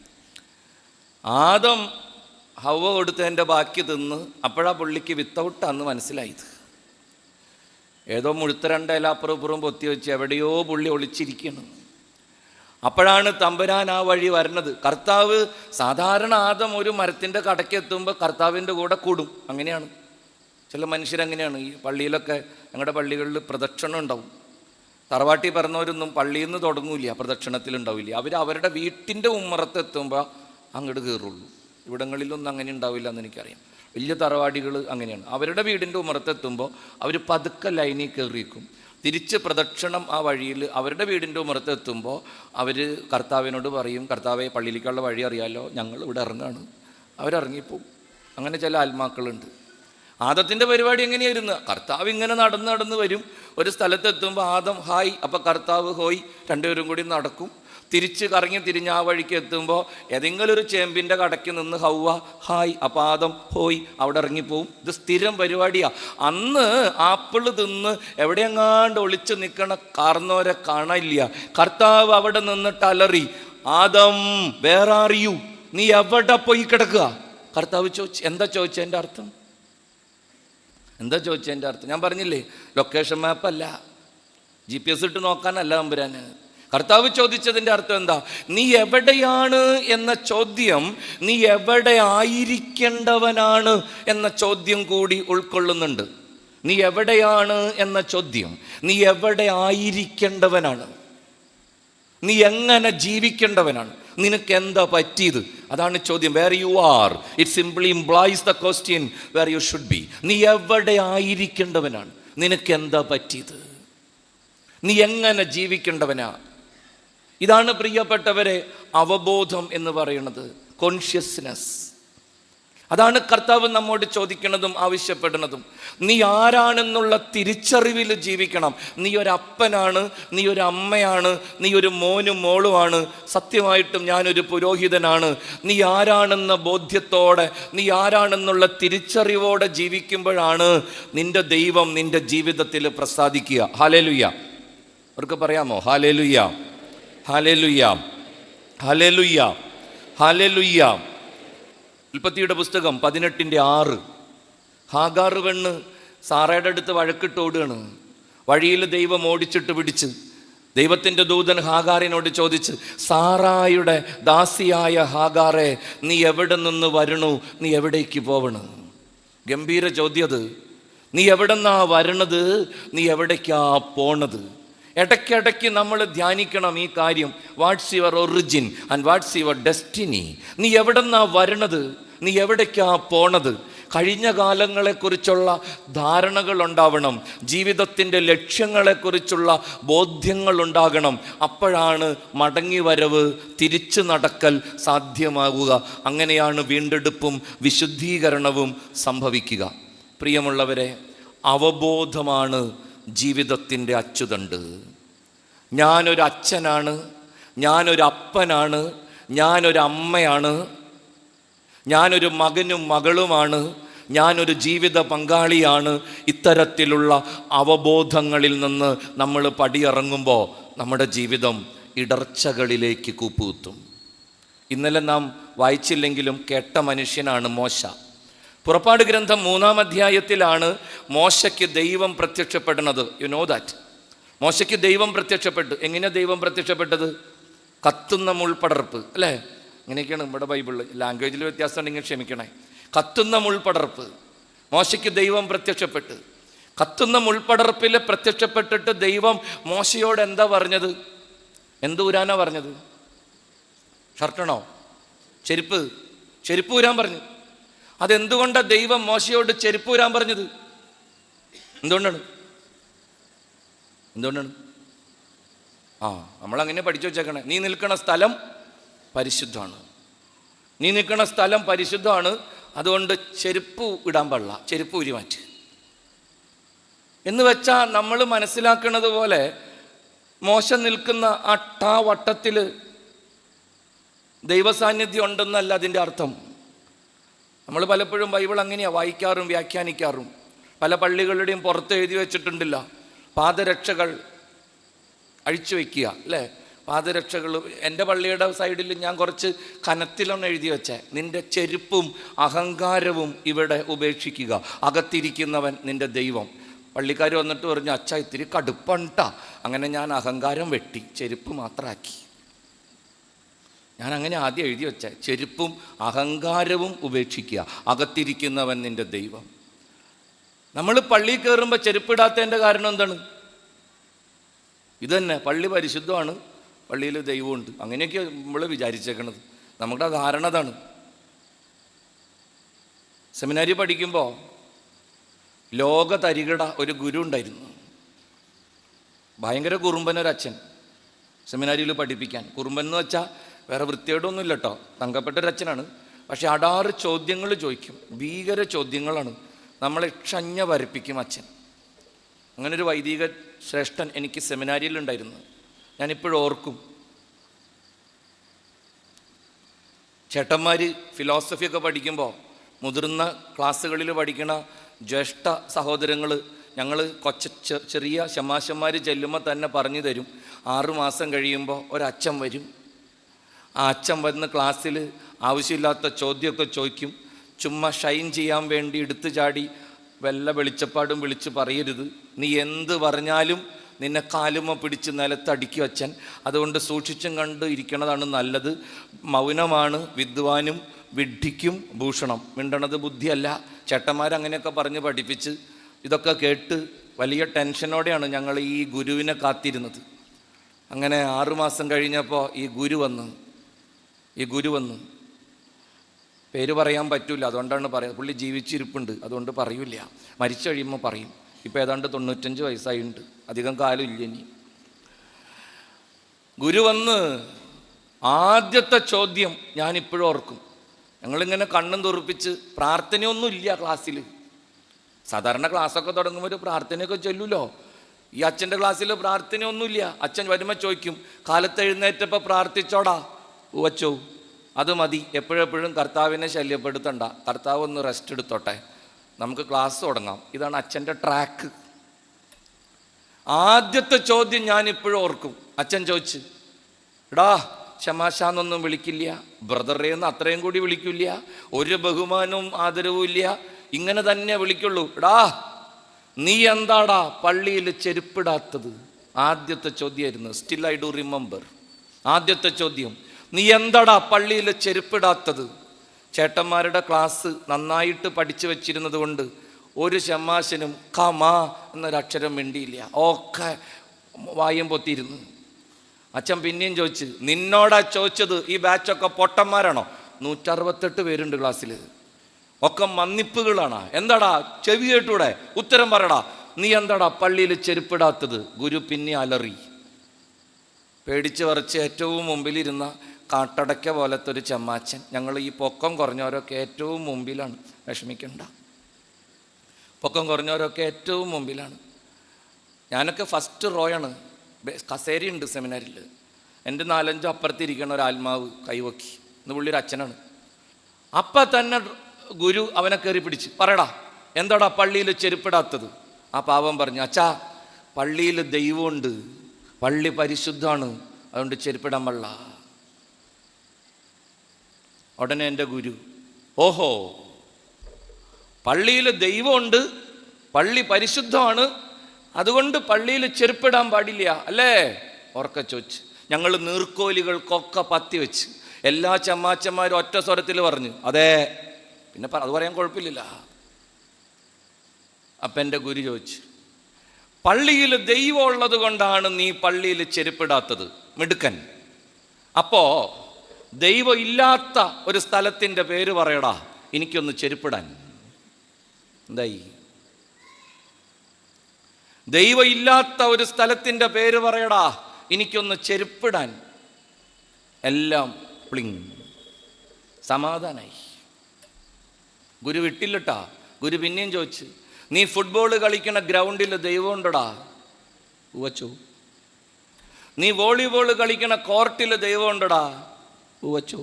ആദം ഹവ്വ കൊടുത്തതിൻ്റെ ബാക്കി തിന്ന്. അപ്പോഴാ പുള്ളിക്ക് വിത്തൗട്ടാന്ന് മനസ്സിലായത്. ഏതോ മുഴുത്ത ഇല അപ്പുറം പൊത്തി വെച്ച് എവിടെയോ പുള്ളി ഒളിച്ചിരിക്കണം. അപ്പോഴാണ് തമ്പുരാൻ ആ വഴി വരണത്. കർത്താവ് സാധാരണ ആദം ഒരു മരത്തിൻ്റെ കടയ്ക്ക് എത്തുമ്പോൾ കർത്താവിൻ്റെ കൂടെ കൂടും. അങ്ങനെയാണ് ചില മനുഷ്യരങ്ങനെയാണ്. ഈ പള്ളിയിലൊക്കെ, ഞങ്ങളുടെ പള്ളികളിൽ പ്രദക്ഷിണം ഉണ്ടാവും. തറവാട്ടി പറഞ്ഞവരൊന്നും പള്ളിയിൽ നിന്ന് തുടങ്ങൂല, പ്രദക്ഷിണത്തിലുണ്ടാവില്ല. അവരുടെ വീട്ടിൻ്റെ ഉമ്മറത്തെത്തുമ്പോൾ അങ്ങോട്ട് കയറുള്ളൂ. ഇവിടങ്ങളിലൊന്നും അങ്ങനെ ഉണ്ടാവില്ല എന്ന് എനിക്കറിയാം. വലിയ തറവാടികൾ അങ്ങനെയാണ്. അവരുടെ വീടിൻ്റെ ഉമ്മറത്തെത്തുമ്പോൾ അവർ പതുക്കെ ലൈനിൽ കയറിയിരിക്കും. തിരിച്ച് പ്രദക്ഷിണം ആ വഴിയിൽ അവരുടെ വീടിൻ്റെ ഉമ്മറത്തെത്തുമ്പോൾ അവർ കർത്താവിനോട് പറയും, കർത്താവെ പള്ളിയിലേക്കുള്ള വഴി അറിയാമല്ലോ, ഞങ്ങൾ ഇവിടെ ഇറങ്ങുകയാണ്. അവരിറങ്ങിപ്പോവും. അങ്ങനെ ചില ആത്മാക്കളുണ്ട്. ആദത്തിൻ്റെ പരിപാടി എങ്ങനെയായിരുന്നു? കർത്താവ് ഇങ്ങനെ നടന്ന് വരും. ഒരു സ്ഥലത്തെത്തുമ്പോൾ ആദം ഹായ്, അപ്പം കർത്താവ് ഹോയ്, രണ്ടുപേരും കൂടി നടക്കും. തിരിച്ച് കറങ്ങി തിരിഞ്ഞ് ആ വഴിക്ക് എത്തുമ്പോൾ ഏതെങ്കിലും ഒരു ചേമ്പിൻ്റെ കടയ്ക്ക് നിന്ന് ഹൗവ ഹായ്, അപ്പം ആദം ഹോയ്, അവിടെ ഇറങ്ങിപ്പോവും. ഇത് സ്ഥിരം പരിപാടിയാണ്. അന്ന് ആപ്പിള് തിന്ന് എവിടെയെങ്ങാണ്ട് ഒളിച്ച് നിൽക്കണ കാർന്നവരെ കാണില്ല. കർത്താവ് അവിടെ നിന്നിട്ട് അലറി, ആദം വേർ ആർ യു? നീ എവിടെ പോയി കിടക്കുക? കർത്താവ് എന്താ ചോദിച്ചതിൻ്റെ അർത്ഥം? ഞാൻ പറഞ്ഞില്ലേ, ലൊക്കേഷൻ മാപ്പല്ല, GPS ഇട്ട് നോക്കാനല്ല തമ്പുരാന്. കർത്താവ് ചോദിച്ചതിൻ്റെ അർത്ഥം എന്താ? നീ എവിടെയാണ് എന്ന ചോദ്യം നീ എവിടെ ആയിരിക്കേണ്ടവനാണ് എന്ന ചോദ്യം കൂടി ഉൾക്കൊള്ളുന്നുണ്ട്. നീ എവിടെയാണ് എന്ന ചോദ്യം നീ എവിടെ ആയിരിക്കേണ്ടവനാണ്, നീ എങ്ങനെ ജീവിക്കേണ്ടവനാണ്, നിനക്ക് എന്താ പറ്റിയത്, അതാണ് ചോദ്യം. Where you are, it simply implies the question where you should be. നീ എവിടെ ആയിരിക്കേണ്ടവനാണ്, നിനക്ക് എന്താ പറ്റിയത്, നീ എങ്ങനെ ജീവിക്കേണ്ടവനാ. ഇതാണ് പ്രിയപ്പെട്ടവരെ അവബോധം എന്ന് പറയുന്നത്, കോൺഷ്യസ്നെസ്. അതാണ് കർത്താവ് നമ്മോട് ചോദിക്കുന്നതും ആവശ്യപ്പെടുന്നതും. നീ ആരാണെന്നുള്ള തിരിച്ചറിവിൽ ജീവിക്കണം. നീ ഒരപ്പനാണ്, നീ ഒരു അമ്മയാണ്, നീ ഒരു മോനും മോളുമാണ്. സത്യമായിട്ടും ഞാനൊരു പുരോഹിതനാണ്. നീ ആരാണെന്ന ബോധ്യത്തോടെ, നീ ആരാണെന്നുള്ള തിരിച്ചറിവോടെ ജീവിക്കുമ്പോഴാണ് നിന്റെ ദൈവം നിന്റെ ജീവിതത്തിൽ പ്രസാദിക്കുക. ഹല്ലേലൂയ. അവർക്ക് പറയാമോ? Hallelujah, hallelujah, hallelujah, hallelujah. ഉൽപ്പത്തിയുടെ പുസ്തകം 18:6. ഹാഗാർ പെണ്ണ് സാറയുടെ അടുത്ത് വഴക്കിട്ട് ഓടുകയാണ്. വഴിയിൽ ദൈവം ഓടിച്ചിട്ട് പിടിച്ച് ദൈവത്തിൻ്റെ ദൂതൻ ഹാഗാറിനോട് ചോദിച്ച്, സാറായുടെ ദാസിയായ ഹാഗാറെ, നീ എവിടെ നിന്ന് വരണു? നീ എവിടേക്ക് പോവണ്? ഗംഭീര ചോദ്യം അത്. നീ എവിടെന്നാ വരണത്? നീ എവിടേക്കാ പോണത്? ഇടയ്ക്കിടയ്ക്ക് നമ്മൾ ധ്യാനിക്കണം ഈ കാര്യം. What's your origin and what's your destiny. നീ എവിടെന്നാ വരണത്? നീ എവിടേക്കാ പോണത്? കഴിഞ്ഞ കാലങ്ങളെക്കുറിച്ചുള്ള ധാരണകൾ ഉണ്ടാവണം. ജീവിതത്തിൻ്റെ ലക്ഷ്യങ്ങളെക്കുറിച്ചുള്ള ബോധ്യങ്ങൾ ഉണ്ടാകണം. അപ്പോഴാണ് മടങ്ങി വരവ്, തിരിച്ചു നടക്കൽ സാധ്യമാവുക. അങ്ങനെയാണ് വീണ്ടെടുപ്പും വിശുദ്ധീകരണവും സംഭവിക്കുക. പ്രിയമുള്ളവരെ, അവബോധമാണ് ജീവിതത്തിൻ്റെ അച്ചുതണ്ട്. ഞാനൊരു അച്ഛനാണ്, ഞാനൊരു അപ്പനാണ്, ഞാനൊരു അമ്മയാണ്, ഞാനൊരു മകനും മകളുമാണ്, ഞാനൊരു ജീവിത പങ്കാളിയാണ്. ഇത്തരത്തിലുള്ള അവബോധങ്ങളിൽ നിന്ന് നമ്മൾ പടിയിറങ്ങുമ്പോൾ നമ്മുടെ ജീവിതം ഇടർച്ചകളിലേക്ക് കൂപ്പുകുത്തും. ഇന്നലെ നാം വായിച്ചില്ലെങ്കിലും കേട്ട മനുഷ്യനാണ് മോശ. പുറപ്പാട് ഗ്രന്ഥം 3-ാം അധ്യായത്തിലാണ് മോശയ്ക്ക് ദൈവം പ്രത്യക്ഷപ്പെടുന്നത്. You know that. മോശയ്ക്ക് ദൈവം പ്രത്യക്ഷപ്പെട്ടു. എങ്ങനെ ദൈവം പ്രത്യക്ഷപ്പെട്ടത്? കത്തുന്ന മുൾപടർപ്പ്, അല്ലേ? ഇങ്ങനെയൊക്കെയാണ് നമ്മുടെ ബൈബിളിൽ. ലാംഗ്വേജിൽ വ്യത്യാസം ഉണ്ടെങ്കിൽ ക്ഷമിക്കണേ. കത്തുന്ന മുൾപടർപ്പ്. മോശയ്ക്ക് ദൈവം പ്രത്യക്ഷപ്പെട്ട്, കത്തുന്ന മുൾപടർപ്പിൽ പ്രത്യക്ഷപ്പെട്ടിട്ട് ദൈവം മോശയോട് എന്താ പറഞ്ഞത്? എന്തൂരാനാ പറഞ്ഞത്? ഷർട്ടണോ? ചെരുപ്പ് ഊരാൻ പറഞ്ഞു. അതെന്തുകൊണ്ടാണ് ദൈവം മോശയോട് ചെരുപ്പ് ഊരാൻ പറഞ്ഞത്? എന്തുകൊണ്ടാണ്? നമ്മളങ്ങനെ പഠിച്ചു വെച്ചേക്കണേ. നീ നിൽക്കണ സ്ഥലം പരിശുദ്ധമാണ്. നീ നിൽക്കണ സ്ഥലം പരിശുദ്ധമാണ്. അതുകൊണ്ട് ചെരുപ്പ് ഇടാൻ പാടില്ല, ചെരുപ്പ് ഊരി മാറ്റി എന്ന് വെച്ചാൽ നമ്മൾ മനസ്സിലാക്കുന്നത് പോലെ മോശ നിൽക്കുന്ന ആ വട്ടത്തിൽ ദൈവസാന്നിധ്യം ഉണ്ടെന്നല്ല അതിൻ്റെ അർത്ഥം. നമ്മൾ പലപ്പോഴും ബൈബിൾ അങ്ങനെയാണ് വായിക്കാറും വ്യാഖ്യാനിക്കാറും. പല പള്ളികളുടെയും പുറത്ത് എഴുതി വെച്ചിട്ടുണ്ടല്ല, പാദരക്ഷകൾ അഴിച്ചു വയ്ക്കുക, അല്ലേ? പാദരക്ഷകൾ. എൻ്റെ പള്ളിയുടെ സൈഡിൽ ഞാൻ കുറച്ച് കനത്തിലൊന്ന് എഴുതി വെച്ചേ, നിൻ്റെ ചെരുപ്പും അഹങ്കാരവും ഇവിടെ ഉപേക്ഷിക്കുക, അകത്തിരിക്കുന്നവൻ നിൻ്റെ ദൈവം. പള്ളിക്കാർ വന്നിട്ട് പറഞ്ഞു, അച്ഛാ ഇത്തിരി കടുപ്പണ്ടാ. അങ്ങനെ ഞാൻ അഹങ്കാരം വെട്ടി ചെരുപ്പ് മാത്രമാക്കി. ഞാൻ അങ്ങനെ ആദ്യം എഴുതി വെച്ചേ, ചെരുപ്പും അഹങ്കാരവും ഉപേക്ഷിക്കുക, അകത്തിരിക്കുന്നവൻ നിൻ്റെ ദൈവം. നമ്മൾ പള്ളിയിൽ കയറുമ്പോൾ ചെരുപ്പിടാത്തതിൻ്റെ കാരണം എന്താണ്? ഇതന്നെ, പള്ളി പരിശുദ്ധമാണ്, പള്ളിയിൽ ദൈവമുണ്ട്. അങ്ങനെയൊക്കെ നമ്മൾ വിചാരിച്ചേക്കണത്. നമ്മുടെ ധാരണ അതാണ്. സെമിനാരി പഠിക്കുമ്പോൾ ലോക തരികിട ഒരു ഗുരു ഉണ്ടായിരുന്നു. ഭയങ്കര കുറുമ്പനൊരച്ഛൻ സെമിനാരിയിൽ പഠിപ്പിക്കാൻ. കുറുമ്പൻ എന്ന് വെച്ചാൽ വേറെ വൃത്തിയോടൊന്നുമില്ല കേട്ടോ, തങ്കപ്പെട്ടൊരച്ഛനാണ്. പക്ഷെ 6 ചോദ്യങ്ങൾ ചോദിക്കും. ഭീകര ചോദ്യങ്ങളാണ്. നമ്മളെ ക്ഷഞ്ഞ വരപ്പിക്കും അച്ഛൻ. അങ്ങനൊരു വൈദിക ശ്രേഷ്ഠൻ എനിക്ക് സെമിനാരിയിലുണ്ടായിരുന്നു. ഞാനിപ്പോഴും ഓർക്കും. ചേട്ടന്മാർ ഫിലോസഫിയൊക്കെ പഠിക്കുമ്പോൾ മുതിർന്ന ക്ലാസ്സുകളിൽ പഠിക്കണ ജ്യേഷ്ഠ സഹോദരങ്ങൾ, ഞങ്ങൾ ചെറിയ ശമാശന്മാർ ചെല്ലുമ്പോൾ തന്നെ പറഞ്ഞു തരും, 6 മാസം കഴിയുമ്പോൾ ഒരച്ഛൻ വരും. ആ അച്ഛൻ വന്ന് ക്ലാസ്സിൽ ആവശ്യമില്ലാത്ത ചോദ്യമൊക്കെ ചോദിക്കും. ചുമ്മാ ഷൈൻ ചെയ്യാൻ വേണ്ടി എടുത്തു ചാടി വല്ല വെളിച്ചപ്പാടും വിളിച്ച് പറയരുത്. നീ എന്ത് പറഞ്ഞാലും നിന്നെ കാലുമ പിടിച്ച് നിലത്തടിക്കും അച്ഛൻ. അതുകൊണ്ട് സൂക്ഷിച്ചും കണ്ട് ഇരിക്കണതാണ് നല്ലത്. മൗനമാണ് വിദ്വാനും വിഡ്ഢിക്കും ഭൂഷണം. മിണ്ടണത് ബുദ്ധിയല്ല. ചേട്ടന്മാരങ്ങനെയൊക്കെ പറഞ്ഞ് പഠിപ്പിച്ച് ഇതൊക്കെ കേട്ട് വലിയ ടെൻഷനോടെയാണ് ഞങ്ങൾ ഈ ഗുരുവിനെ കാത്തിരുന്നത്. അങ്ങനെ 6 മാസം കഴിഞ്ഞപ്പോൾ ഈ ഗുരു വന്നു. പേര് പറയാൻ പറ്റില്ല, അതുകൊണ്ടാണ് പറയുന്നത്. പുള്ളി ജീവിച്ചിരിപ്പുണ്ട്, അതുകൊണ്ട് പറയൂല. മരിച്ചു കഴിയുമ്പോൾ പറയും. ഇപ്പോൾ ഏതാണ്ട് 95 വയസ്സായിട്ടുണ്ട്, അധികം കാലം ഇല്ല ഇനി. ഗുരു വന്ന് ആദ്യത്തെ ചോദ്യം ഞാനിപ്പോഴും ഓർക്കും. ഞങ്ങളിങ്ങനെ കണ്ണും തുറപ്പിച്ച് പ്രാർത്ഥനയൊന്നുമില്ല ക്ലാസ്സിൽ. സാധാരണ ക്ലാസ്സൊക്കെ തുടങ്ങുമ്പോൾ ഒരു പ്രാർത്ഥനയൊക്കെ ചൊല്ലുമല്ലോ. ഈ അച്ഛൻ്റെ ക്ലാസ്സിൽ പ്രാർത്ഥനയൊന്നുമില്ല. അച്ഛൻ വരുമ്പോൾ ചോദിക്കും, കാലത്ത് എഴുന്നേറ്റപ്പോൾ പ്രാർത്ഥിച്ചോടാ? ഉവച്ചോ, അത് മതി, എപ്പോഴെപ്പോഴും കർത്താവിനെ ശല്യപ്പെടുത്തണ്ട, കർത്താവ് ഒന്ന് റെസ്റ്റ് എടുത്തോട്ടെ, നമുക്ക് ക്ലാസ് തുടങ്ങാം. ഇതാണ് അച്ഛൻ്റെ ട്രാക്ക്. ആദ്യത്തെ ചോദ്യം ഞാനിപ്പോഴും ഓർക്കും. അച്ഛൻ ചോദിച്ചു, എടാ ശമാശാന്നൊന്നും വിളിക്കില്ല, ബ്രദറേന്ന് അത്രയും കൂടി വിളിക്കില്ല, ഒരു ബഹുമാനവും ആദരവും ഇല്ല, ഇങ്ങനെ തന്നെ വിളിക്കുള്ളൂ. എടാ നീ എന്താടാ പള്ളിയിൽ ചെരുപ്പിടാത്തത്? ആദ്യത്തെ ചോദ്യമായിരുന്നു. Still I do remember. ആദ്യത്തെ ചോദ്യം, നീ എന്താടാ പള്ളിയിൽ ചെരുപ്പിടാത്തത്? ചേട്ടന്മാരുടെ ക്ലാസ് നന്നായിട്ട് പഠിച്ചു വെച്ചിരുന്നത് കൊണ്ട് ഒരു ശമാശനും കമാ എന്നൊരക്ഷരം മിണ്ടിയില്ല. ഒക്കെ വായും പൊത്തിയിരുന്നു. അച്ഛൻ പിന്നെയും ചോദിച്ചു, നിന്നോടാ ചോദിച്ചത്, ഈ ബാച്ചൊക്കെ പൊട്ടന്മാരാണോ? 168 പേരുണ്ട് ക്ലാസ്സിൽ, ഒക്കെ മന്നിപ്പുകളാണ്. എന്താടാ ചെവി കേട്ടൂടെ? ഉത്തരം പറയടാ, നീ എന്താടാ പള്ളിയിൽ ചെരുപ്പിടാത്തത്? ഗുരു പിന്നെ അലറി. പേടിച്ച് വരച്ച് ഏറ്റവും മുമ്പിലിരുന്ന കാട്ടടയ്ക്ക പോലത്തെ ഒരു ചമ്മാച്ചൻ. ഞങ്ങൾ ഈ പൊക്കം കുറഞ്ഞവരൊക്കെ ഏറ്റവും മുമ്പിലാണ്, വിഷമിക്കണ്ട. പൊക്കം കുറഞ്ഞവരൊക്കെ ഏറ്റവും മുമ്പിലാണ്. ഞാനൊക്കെ ഫസ്റ്റ് റോയാണ്. കസേരയുണ്ട് സെമിനാരിൽ. എൻ്റെ 4-5 അപ്പുറത്തിരിക്കണ ഒരു ആത്മാവ് കൈവക്കി. ഇന്ന് പുള്ളിയൊരു അച്ഛനാണ്. അപ്പം തന്നെ ഗുരു അവനെ കയറി പിടിച്ച്, പറയടാ എന്താടാ പള്ളിയിൽ ചെരുപ്പിടാത്തത്? ആ പാവം പറഞ്ഞു, അച്ഛാ പള്ളിയിൽ ദൈവമുണ്ട്, പള്ളി പരിശുദ്ധമാണ്, അതുകൊണ്ട് ചെരുപ്പിടാൻ പാടില്ല. ഉടനെ എൻ്റെ ഗുരു, ഓഹോ, പള്ളിയിൽ ദൈവമുണ്ട്, പള്ളി പരിശുദ്ധമാണ്, അതുകൊണ്ട് പള്ളിയിൽ ചെരുപ്പിടാൻ പാടില്ല അല്ലേ? ഉറക്കെ ചോദിച്ചു. ഞങ്ങൾ നീർക്കോലികൾക്കൊക്കെ പത്തി വെച്ച് എല്ലാ ചമ്മാച്ചന്മാരും ഒറ്റ സ്വരത്തിൽ പറഞ്ഞു അതെ. പിന്നെ അത് പറയാൻ കുഴപ്പമില്ല. അപ്പം എൻ്റെ ഗുരു ചോദിച്ചു, പള്ളിയിൽ ദൈവം ഉള്ളത് കൊണ്ടാണ് നീ പള്ളിയിൽ ചെരുപ്പിടാത്തത്. മിടുക്കൻ. അപ്പോൾ ദൈവം ഇല്ലാത്ത ഒരു സ്ഥലത്തിൻ്റെ പേര് പറയടാ, എനിക്കൊന്ന് ചെരുപ്പിടാൻ. എന്തായി? ദൈവം ഇല്ലാത്ത ഒരു സ്ഥലത്തിൻ്റെ പേര് പറയടാ, എനിക്കൊന്ന് ചെരുപ്പിടാൻ. എല്ലാം പ്ലിങ്, സമാധാനായി. ഗുരു വിട്ടില്ലട്ടാ. ഗുരു പിന്നെയും ചോദിച്ചു, നീ ഫുട്ബോൾ കളിക്കണ ഗ്രൗണ്ടിൽ ദൈവം ഉണ്ടടാ? ഉവച്ചു. നീ വോളിബോൾ കളിക്കണ കോർട്ടിൽ ദൈവം ഉണ്ടടാ? ഉവച്ചു.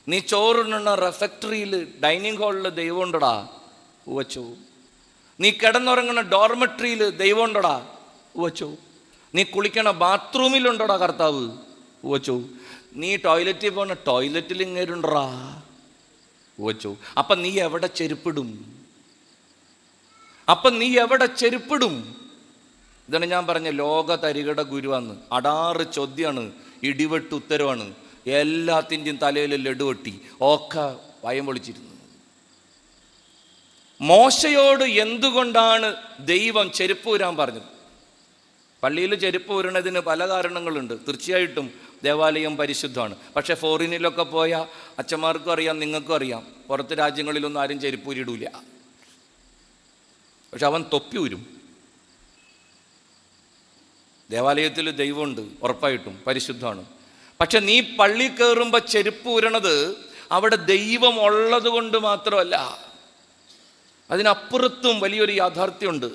നീ ചോറുണ്ണ റെഫക്ടറിയിൽ ഡൈനിങ് ഹാളിൽ ദൈവം ഉണ്ടടാ? ഉവച്ചു. നീ കിടന്നുറങ്ങണ ഡോർമെട്രിയിൽ ദൈവം ഉണ്ടടാ? ഉവച്ചു. നീ കുളിക്കണ ബാത്റൂമിലുണ്ടോടാ കർത്താവ്? ഉവച്ചു. നീ ടോയ്ലറ്റിൽ പോണ ടോയ്ലറ്റിൽ ഇങ്ങേരുണ്ടടാ? ഉവച്ചു. അപ്പം നീ എവിടെ ചെരുപ്പിടും? അപ്പം നീ എവിടെ ചെരുപ്പിടും? ഇതാണ് ഞാൻ പറഞ്ഞ ലോക തരികട ഗുരുവാന്ന്. അടാറ് ചോദ്യമാണ്, ഇടിവെട്ട് ഉത്തരവാണ്. എല്ലാത്തിൻ്റെയും തലയിൽ ലഡുവെട്ടി ഒക്കെ വയം പൊളിച്ചിരുന്നു. മോശയോട് എന്തുകൊണ്ടാണ് ദൈവം ചെരുപ്പ് ഊരാൻ പറഞ്ഞത്? പള്ളിയിൽ ചെരുപ്പ് ഊരണതിന് പല കാരണങ്ങളുണ്ട്. തീർച്ചയായിട്ടും ദേവാലയം പരിശുദ്ധമാണ്. പക്ഷേ ഫോറിനിലൊക്കെ പോയ അച്ഛന്മാർക്കും അറിയാം, നിങ്ങൾക്കും അറിയാം, പുറത്ത് രാജ്യങ്ങളിലൊന്നും ആരും ചെരുപ്പ് ഊരിടൂല. പക്ഷെ അവൻ തൊപ്പി ഊരും. ദേവാലയത്തിൽ ദൈവമുണ്ട്, ഉറപ്പായിട്ടും പരിശുദ്ധമാണ്. പക്ഷെ നീ പള്ളി കയറുമ്പോൾ ചെരുപ്പ് ഊരണത് അവിടെ ദൈവം ഉള്ളത് കൊണ്ട് മാത്രമല്ല, അതിനപ്പുറത്തും വലിയൊരു യാഥാർത്ഥ്യമുണ്ട്.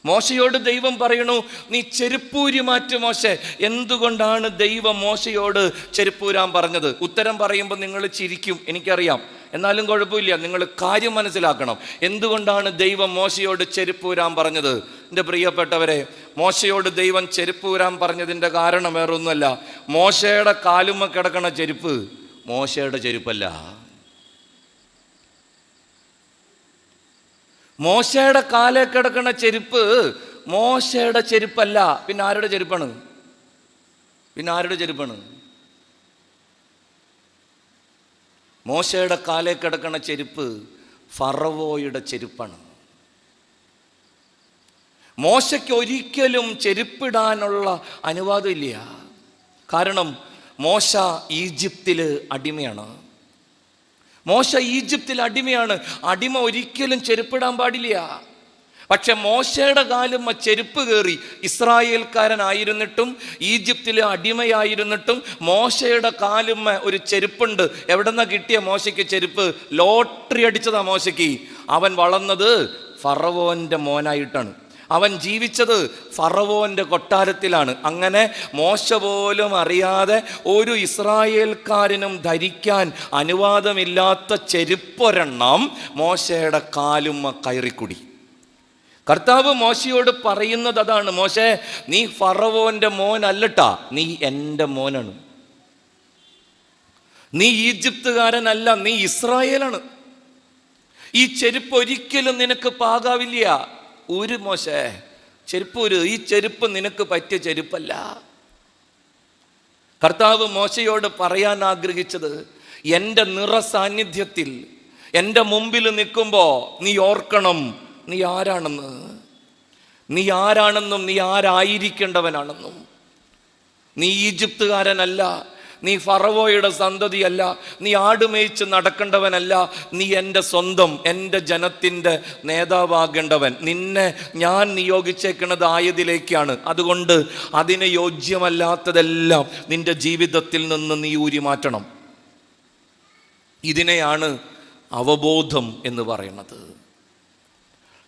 മോശയോട് ദൈവം പറയണു, നീ ചെരുപ്പൂരി മാറ്റ് മോശെ. എന്തുകൊണ്ടാണ് ദൈവം മോശയോട് ചെരുപ്പൂരാൻ പറഞ്ഞത്? ഉത്തരം പറയുമ്പോൾ നിങ്ങൾ ചിരിക്കും, എനിക്കറിയാം, എന്നാലും കുഴപ്പമില്ല, നിങ്ങൾ കാര്യം മനസ്സിലാക്കണം. എന്തുകൊണ്ടാണ് ദൈവം മോശയോട് ചെരുപ്പൂരാൻ പറഞ്ഞത്? എൻ്റെ പ്രിയപ്പെട്ടവരെ, മോശയോട് ദൈവം ചെരുപ്പൂരാൻ പറഞ്ഞതിൻ്റെ കാരണം വേറൊന്നുമല്ല, മോശയുടെ കാലുമ്മ കിടക്കണ ചെരുപ്പ് മോശയുടെ ചെരുപ്പല്ല. മോശയുടെ കാലേ കിടക്കണ ചെരുപ്പ് മോശയുടെ ചെരുപ്പല്ല. പിന്നെ ആരുടെ ചെരുപ്പാണ്? മോശയുടെ കാലേ കിടക്കണ ചെരുപ്പ് ഫറവോയുടെ ചെരുപ്പാണ്. മോശയ്ക്ക് ഒരിക്കലും ചെരുപ്പിടാനുള്ള അനുവാദമില്ല. കാരണം മോശ ഈജിപ്തിൽ അടിമയാണ്. അടിമ ഒരിക്കലും ചെരുപ്പിടാൻ പാടില്ല. പക്ഷെ മോശയുടെ കാലുമ്മ ചെരുപ്പ് കയറി. ഇസ്രായേൽക്കാരനായിരുന്നിട്ടും ഈജിപ്തിലെ അടിമയായിരുന്നിട്ടും മോശയുടെ കാലുമ്മ ഒരു ചെരുപ്പുണ്ട്. എവിടെന്നാ കിട്ടിയ മോശയ്ക്ക് ചെരുപ്പ്? ലോട്ടറി അടിച്ചതാ മോശയ്ക്ക്. അവൻ വളർന്നത് ഫറവോന്റെ മോനായിട്ടാണ്. അവൻ ജീവിച്ചത് ഫറവോന്റെ കൊട്ടാരത്തിലാണ്. അങ്ങനെ മോശ പോലും അറിയാതെ ഒരു ഇസ്രായേൽക്കാരനും ധരിക്കാൻ അനുവാദമില്ലാത്ത ചെരുപ്പൊരെണ്ണം മോശയുടെ കാലുമ്മ കയറിക്കുടി. കർത്താവ് മോശയോട് പറയുന്നത് അതാണ്. മോശേ, നീ ഫറവോന്റെ മോനല്ലട്ടാ, നീ എൻ്റെ മോനാണ്. നീ ഈജിപ്തുകാരനല്ല, നീ ഇസ്രായേലാണ്. ഈ ചെരുപ്പ് ഒരിക്കലും നിനക്ക് പാകാവില്ല. ഒരു മോശേ, ചെരുപ്പ് ഈ ചെരുപ്പ് നിനക്ക് പറ്റിയ ചെരുപ്പല്ല. കർത്താവ് മോശയോട് പറയാൻ ആഗ്രഹിച്ചത്, എൻ്റെ നിറസാന്നിധ്യത്തിൽ എൻ്റെ മുമ്പിൽ നിൽക്കുമ്പോൾ നീ ഓർക്കണം നീ ആരാണെന്ന്, നീ ആരാണെന്നും നീ ആരായിരിക്കേണ്ടവനാണെന്നും. നീ ഈജിപ്തുകാരനല്ല, നീ ഫറവോയുടെ സന്തതിയല്ല, നീ ആടുമേയിച്ച് നടക്കേണ്ടവനല്ല. നീ എൻ്റെ സ്വന്തം, എൻ്റെ ജനത്തിൻ്റെ നേതാവാകേണ്ടവൻ. നിന്നെ ഞാൻ നിയോഗിച്ചേക്കുന്നത് ആയതിലേക്കാണ്. അതുകൊണ്ട് അതിന് യോജ്യമല്ലാത്തതെല്ലാം നിൻ്റെ ജീവിതത്തിൽ നിന്ന് നീ ഊരി മാറ്റണം. ഇതിനെയാണ് അവബോധം എന്ന് പറയുന്നത്.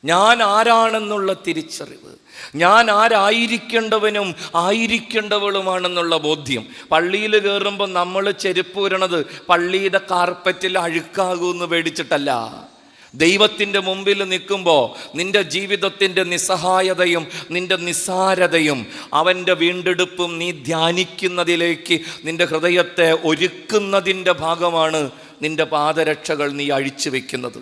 ഞാൻ ആരാണെന്നുള്ള തിരിച്ചറിവ്, ഞാൻ ആരായിരിക്കേണ്ടവനും ആയിരിക്കേണ്ടവളുമാണെന്നുള്ള ബോധ്യം. പള്ളിയിൽ കയറുമ്പോൾ നമ്മൾ ചെരുപ്പ് ഊരണത് പള്ളിയുടെ കാർപ്പറ്റിൽ അഴുക്കാകുമെന്ന് പേടിച്ചിട്ടല്ല. ദൈവത്തിൻ്റെ മുമ്പിൽ നിൽക്കുമ്പോൾ നിൻ്റെ ജീവിതത്തിൻ്റെ നിസ്സഹായതയും നിൻ്റെ നിസ്സാരതയും അവൻ്റെ വീണ്ടെടുപ്പും നീ ധ്യാനിക്കുന്നതിലേക്ക് നിൻ്റെ ഹൃദയത്തെ ഒരുക്കുന്നതിൻ്റെ ഭാഗമാണ് നിൻ്റെ പാദരക്ഷകൾ നീ അഴിച്ചു വെക്കുന്നത്.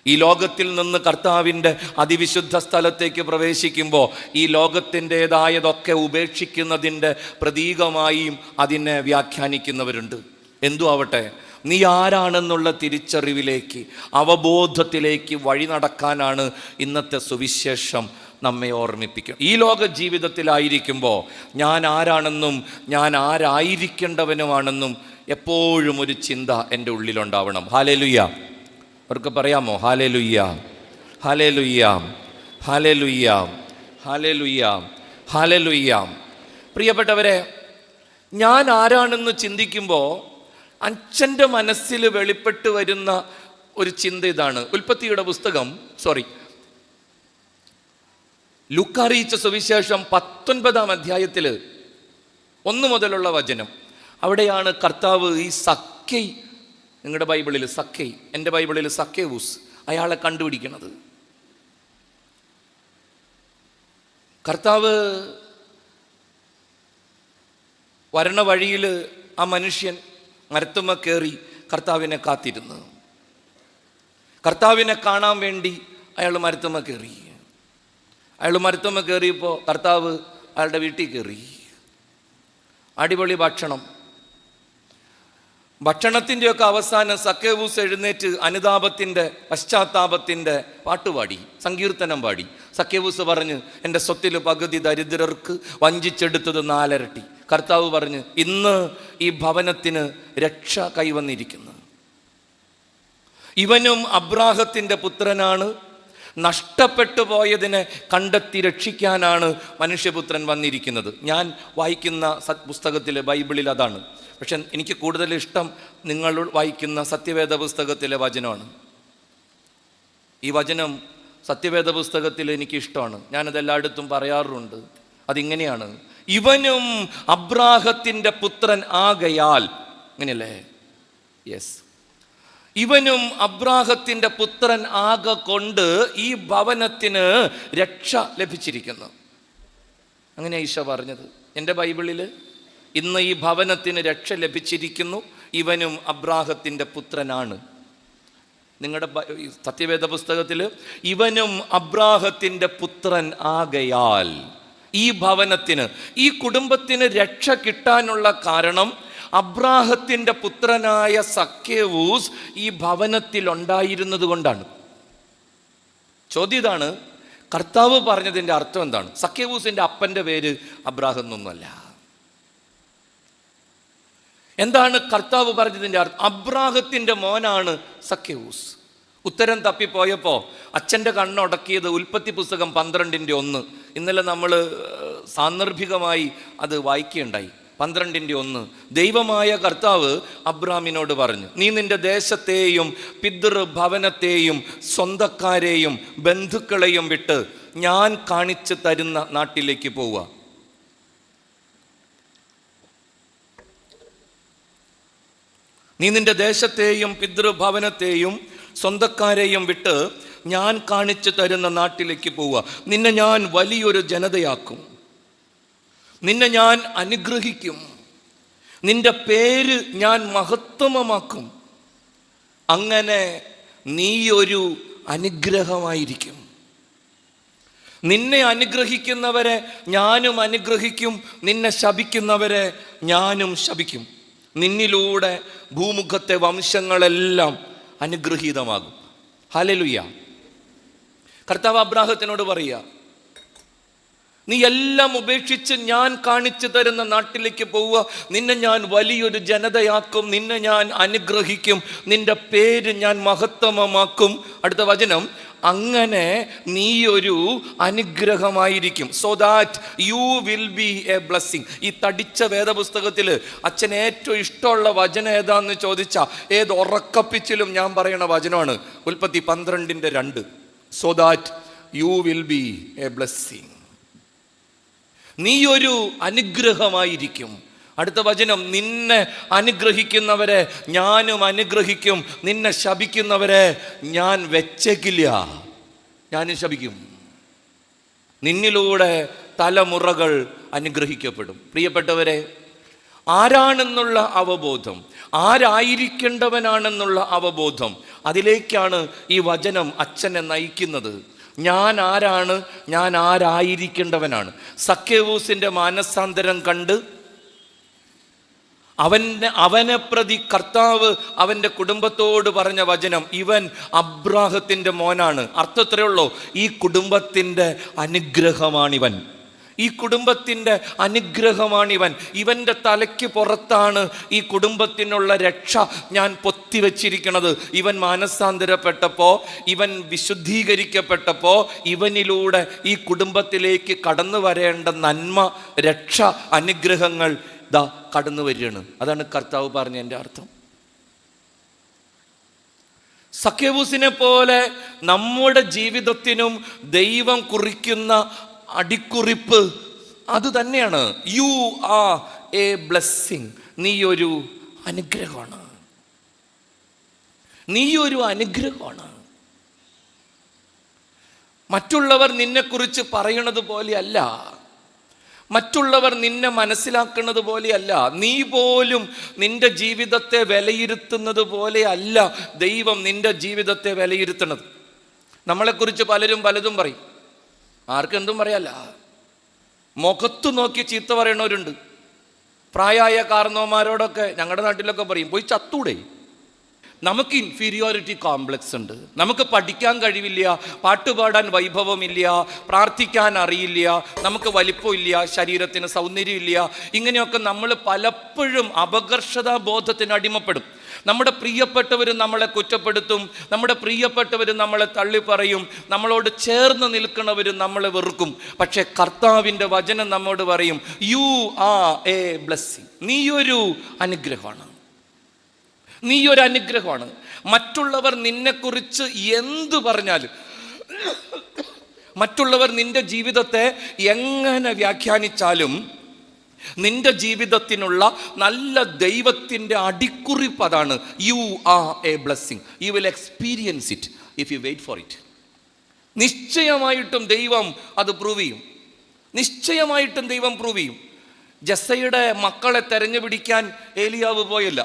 ഈ ലോകത്തിൽ നിന്ന് കർത്താവിൻ്റെ അതിവിശുദ്ധ സ്ഥലത്തേക്ക് പ്രവേശിക്കുമ്പോൾ ഈ ലോകത്തിൻ്റെതായതൊക്കെ ഉപേക്ഷിക്കുന്നതിൻ്റെ പ്രതീകമായും അതിനെ വ്യാഖ്യാനിക്കുന്നവരുണ്ട്. എന്തു ആവട്ടെ, നീ ആരാണെന്നുള്ള തിരിച്ചറിവിലേക്ക്, അവബോധത്തിലേക്ക് വഴി നടക്കാനാണ് ഇന്നത്തെ സുവിശേഷം നമ്മെ ഓർമ്മിപ്പിക്കും. ഈ ലോക ജീവിതത്തിലായിരിക്കുമ്പോൾ ഞാൻ ആരാണെന്നും ഞാൻ ആരായിരിക്കേണ്ടവനുമാണെന്നും എപ്പോഴും ഒരു ചിന്ത എൻ്റെ ഉള്ളിലുണ്ടാവണം. ഹല്ലേലൂയ. അവർക്ക് പറയാമോ? Hallelujah, hallelujah, hallelujah, hallelujah, hallelujah. പ്രിയപ്പെട്ടവരെ, ഞാൻ ആരാണെന്ന് ചിന്തിക്കുമ്പോൾ അച്ഛൻ്റെ മനസ്സിൽ വെളിപ്പെട്ട് വരുന്ന ഒരു ചിന്ത ഇതാണ്. ഉൽപ്പത്തിയുടെ പുസ്തകം, ലൂക്കാ അറിയിച്ച സുവിശേഷം 19-ാം അധ്യായത്തിൽ 1 മുതലുള്ള വചനം. അവിടെയാണ് കർത്താവ് ഈ സക്കൈ, നിങ്ങളുടെ ബൈബിളിൽ സക്കൈ, എൻ്റെ ബൈബിളിൽ സക്കേവൂസ്, അയാളെ കണ്ടുപിടിക്കണത്. കർത്താവ് വരണ വഴിയിൽ ആ മനുഷ്യൻ മരത്തുമ്മ കയറി കർത്താവിനെ കാത്തിരുന്നു. കർത്താവിനെ കാണാൻ വേണ്ടി അയാൾ മരത്തുമ്മ കയറി. അയാൾ മരത്തുമ്മ കയറിയപ്പോൾ കർത്താവ് അയാളുടെ വീട്ടിൽ കയറി. അടിപൊളി ഭക്ഷണത്തിൻ്റെയൊക്കെ അവസാനം സക്കേവൂസ് എഴുന്നേറ്റ് അനുതാപത്തിൻ്റെ പശ്ചാത്താപത്തിൻ്റെ പാട്ടുപാടി, സങ്കീർത്തനം പാടി. സക്കേവൂസ് പറഞ്ഞു, എൻ്റെ സ്വത്തിൽ പകുതി ദരിദ്രർക്ക്, വഞ്ചിച്ചെടുത്തത് 4 ഇരട്ടി. കർത്താവ് പറഞ്ഞു, ഇന്ന് ഈ ഭവനത്തിന് രക്ഷ കൈവന്നിരിക്കുന്നു. ഇവനും അബ്രാഹത്തിൻ്റെ പുത്രനാണ്, നഷ്ടപ്പെട്ടു പോയതിനെ കണ്ടെത്തി രക്ഷിക്കാനാണ് മനുഷ്യപുത്രൻ വന്നിരിക്കുന്നത്. ഞാൻ വായിക്കുന്ന പുസ്തകത്തിലെ ബൈബിളിൽ അതാണ്. പക്ഷെ എനിക്ക് കൂടുതൽ ഇഷ്ടം നിങ്ങൾ വായിക്കുന്ന സത്യവേദ പുസ്തകത്തിലെ വചനമാണ്. ഈ വചനം സത്യവേദ പുസ്തകത്തിൽ എനിക്കിഷ്ടമാണ്. ഞാനത് എല്ലായിടത്തും പറയാറുണ്ട്. അതിങ്ങനെയാണ്, ഇവനും അബ്രാഹത്തിൻ്റെ പുത്രൻ ആകയാൽ. അങ്ങനെയല്ലേ? യെസ്. ഇവനും അബ്രാഹത്തിൻ്റെ പുത്രൻ ആക കൊണ്ട് ഈ ഭവനത്തിന് രക്ഷ ലഭിച്ചിരിക്കുന്നു. അങ്ങനെ ഈശോ പറഞ്ഞത്. എൻ്റെ ബൈബിളിൽ ഇന്ന് ഈ ഭവനത്തിന് രക്ഷ ലഭിച്ചിരിക്കുന്നു, ഇവനും അബ്രാഹത്തിൻ്റെ പുത്രനാണ്. നിങ്ങളുടെ സത്യവേദ പുസ്തകത്തിൽ ഇവനും അബ്രാഹത്തിൻ്റെ പുത്രൻ ആകയാൽ ഈ ഭവനത്തിന്, ഈ കുടുംബത്തിന് രക്ഷ കിട്ടാനുള്ള കാരണം അബ്രാഹത്തിൻ്റെ പുത്രനായ സക്കേവൂസ് ഈ ഭവനത്തിൽ ഉണ്ടായിരുന്നത് കൊണ്ടാണ്. ചോദ്യം ഇതാണ്, കർത്താവ് പറഞ്ഞതിൻ്റെ അർത്ഥം എന്താണ്? സക്കേവൂസിൻ്റെ അപ്പൻ്റെ പേര് അബ്രാഹം എന്നൊന്നുമല്ല. എന്താണ് കർത്താവ് പറഞ്ഞതിൻ്റെ അർത്ഥം? അബ്രാഹത്തിൻ്റെ മോനാണ് സക്കേവൂസ്. ഉത്തരം തപ്പിപ്പോയപ്പോൾ അച്ഛൻ്റെ കണ്ണുടക്കിയത് ഉൽപ്പത്തി പുസ്തകം 12:1. ഇന്നലെ നമ്മൾ സാന്ദർഭികമായി അത് വായിക്കുകയുണ്ടായി. 12:1. ദൈവമായ കർത്താവ് അബ്രാമിനോട് പറഞ്ഞു, നീ നിന്റെ ദേശത്തെയും പിതൃഭവനത്തെയും സ്വന്തക്കാരെയും ബന്ധുക്കളെയും വിട്ട് ഞാൻ കാണിച്ചു തരുന്ന നാട്ടിലേക്ക് പോവുക. നീ നിന്റെ ദേശത്തെയും പിതൃഭവനത്തെയും സ്വന്തക്കാരെയും വിട്ട് ഞാൻ കാണിച്ചു തരുന്ന നാട്ടിലേക്ക് പോവുക. നിന്നെ ഞാൻ വലിയൊരു ജനതയാക്കും, നിന്നെ ഞാൻ അനുഗ്രഹിക്കും, നിന്റെ പേര് ഞാൻ മഹത്വമാക്കും. അങ്ങനെ നീ ഒരു അനുഗ്രഹമായിരിക്കും. നിന്നെ അനുഗ്രഹിക്കുന്നവരെ ഞാനും അനുഗ്രഹിക്കും, നിന്നെ ശപിക്കുന്നവരെ ഞാനും ശപിക്കും. നിന്നിലൂടെ ഭൂമുഖത്തെ വംശങ്ങളെല്ലാം അനുഗ്രഹീതമാകും. ഹല്ലേലൂയ. കർത്താവ് അബ്രാഹത്തിനോട് പറയുക, നീ എല്ലാം ഉപേക്ഷിച്ച് ഞാൻ കാണിച്ചു തരുന്ന നാട്ടിലേക്ക് പോവുക. നിന്നെ ഞാൻ വലിയൊരു ജനതയാക്കും, നിന്നെ ഞാൻ അനുഗ്രഹിക്കും, നിന്റെ പേര് ഞാൻ മഹത്വമാക്കും. അടുത്ത വചനം, അങ്ങനെ നീ ഒരു അനുഗ്രഹമായിരിക്കും. So that you will be a blessing. ഈ തടിച്ച വേദപുസ്തകത്തിൽ അച്ഛന് ഏറ്റവും ഇഷ്ടമുള്ള വചനം ഏതാന്ന് ചോദിച്ചാൽ ഏത് ഉറക്കപ്പിച്ചിലും ഞാൻ പറയുന്ന വചനമാണ് ഉൽപ്പത്തി 12:2. So that you will be a blessing. നീ ഒരു അനുഗ്രഹമായിരിക്കും. അടുത്ത വചനം, നിന്നെ അനുഗ്രഹിക്കുന്നവരെ ഞാനും അനുഗ്രഹിക്കും, നിന്നെ ശപിക്കുന്നവരെ ഞാൻ വെച്ചേക്കില്ല, ഞാനും ശപിക്കും. നിന്നിലൂടെ തലമുറകൾ അനുഗ്രഹിക്കപ്പെടും. പ്രിയപ്പെട്ടവരെ, ആരാണെന്നുള്ള അവബോധം, ആരായിരിക്കേണ്ടവനാണെന്നുള്ള അവബോധം, അതിലേക്കാണ് ഈ വചനം അച്ഛനെ നയിക്കുന്നത്. ഞാൻ ആരാണ്, ഞാൻ ആരായിരിക്കേണ്ടവനാണ്. സക്കേവൂസിൻ്റെ മാനസാന്തരം കണ്ട് അവനെ പ്രതി കർത്താവ് അവൻ്റെ കുടുംബത്തോട് പറഞ്ഞ വചനം, ഇവൻ അബ്രാഹത്തിൻ്റെ മോനാണ്. അർത്ഥത്രയുള്ളൂ, ഈ കുടുംബത്തിൻ്റെ അനുഗ്രഹമാണിവൻ, ഈ കുടുംബത്തിൻ്റെ അനുഗ്രഹമാണിവൻ. ഇവൻ്റെ തലയ്ക്ക് പുറത്താണ് ഈ കുടുംബത്തിനുള്ള രക്ഷ ഞാൻ പൊത്തിവെച്ചിരിക്കുന്നത്. ഇവൻ മാനസാന്തരപ്പെട്ടപ്പോൾ, ഇവൻ വിശുദ്ധീകരിക്കപ്പെട്ടപ്പോൾ, ഇവനിലൂടെ ഈ കുടുംബത്തിലേക്ക് കടന്നു വരേണ്ട നന്മ, രക്ഷ, അനുഗ്രഹങ്ങൾ ദാ കടന്നു വരികയാണ്. അതാണ് കർത്താവ് പറഞ്ഞ എൻ്റെ അർത്ഥം. സക്കേവൂസിനെ പോലെ നമ്മുടെ ജീവിതത്തിനും ദൈവം കുറിക്കുന്ന അടിക്കുറിപ്പ് അത് തന്നെയാണ്. U are a blessing. നീ ഒരു അനുഗ്രഹമാണ്, നീ ഒരു അനുഗ്രഹമാണ്. മറ്റുള്ളവർ നിന്നെക്കുറിച്ച് പറയണത് പോലെയല്ല, മറ്റുള്ളവർ നിന്നെ മനസ്സിലാക്കുന്നത് പോലെയല്ല, നീ പോലും നിന്റെ ജീവിതത്തെ വിലയിരുത്തുന്നത് പോലെയല്ല ദൈവം നിന്റെ ജീവിതത്തെ വിലയിരുത്തുന്നത്. നമ്മളെക്കുറിച്ച് പലരും പലതും പറയും, ആർക്കെന്തും പറയാല്ല. മുഖത്തു നോക്കി ചീത്ത പറയണവരുണ്ട്. പ്രായമായ കാരണവന്മാരോടൊക്കെ ഞങ്ങളുടെ നാട്ടിലൊക്കെ പറയും, പോയി ചത്തൂടെ. നമുക്ക് ഇൻഫീരിയോറിറ്റി കോംപ്ലക്സ് ഉണ്ട്, നമുക്ക് പഠിക്കാൻ കഴിവില്ല, പാട്ടുപാടാൻ വൈഭവമില്ല, പ്രാർത്ഥിക്കാൻ അറിയില്ല, നമുക്ക് വലിപ്പമില്ല, ശരീരത്തിന് സൗന്ദര്യമില്ല. ഇങ്ങനെയൊക്കെ നമ്മൾ പലപ്പോഴും അപകർഷതാബോധത്തിന് അടിമപ്പെടും. നമ്മുടെ പ്രിയപ്പെട്ടവർ നമ്മളെ കുറ്റപ്പെടുത്തും, നമ്മുടെ പ്രിയപ്പെട്ടവർ നമ്മളെ തള്ളിപ്പറയും, നമ്മളോട് ചേർന്ന് നിൽക്കുന്നവർ നമ്മളെ വെറുക്കും. പക്ഷേ കർത്താവിൻ്റെ വചനം നമ്മോട് പറയും, യു ആർ എ ബ്ലെസ്സിങ്. നീയൊരു അനുഗ്രഹമാണ്, നീയൊരു അനുഗ്രഹമാണ്. മറ്റുള്ളവർ നിന്നെക്കുറിച്ച് എന്തു പറഞ്ഞാലും, മറ്റുള്ളവർ നിന്റെ ജീവിതത്തെ എങ്ങനെ വ്യാഖ്യാനിച്ചാലും, നിന്റെ ജീവിതത്തിനുള്ള നല്ല ദൈവത്തിൻ്റെ അടിക്കുറിപ്പ് അതാണ്. You are a blessing. You will experience it if you wait for it. നിശ്ചയമായിട്ടും ദൈവം അത് പ്രൂവ് ചെയ്യും, നിശ്ചയമായിട്ടും ദൈവം പ്രൂവ് ചെയ്യും. ജസ്സയുടെ മക്കളെ തെരഞ്ഞു പിടിക്കാൻ ഏലിയാവ് പോയില്ല.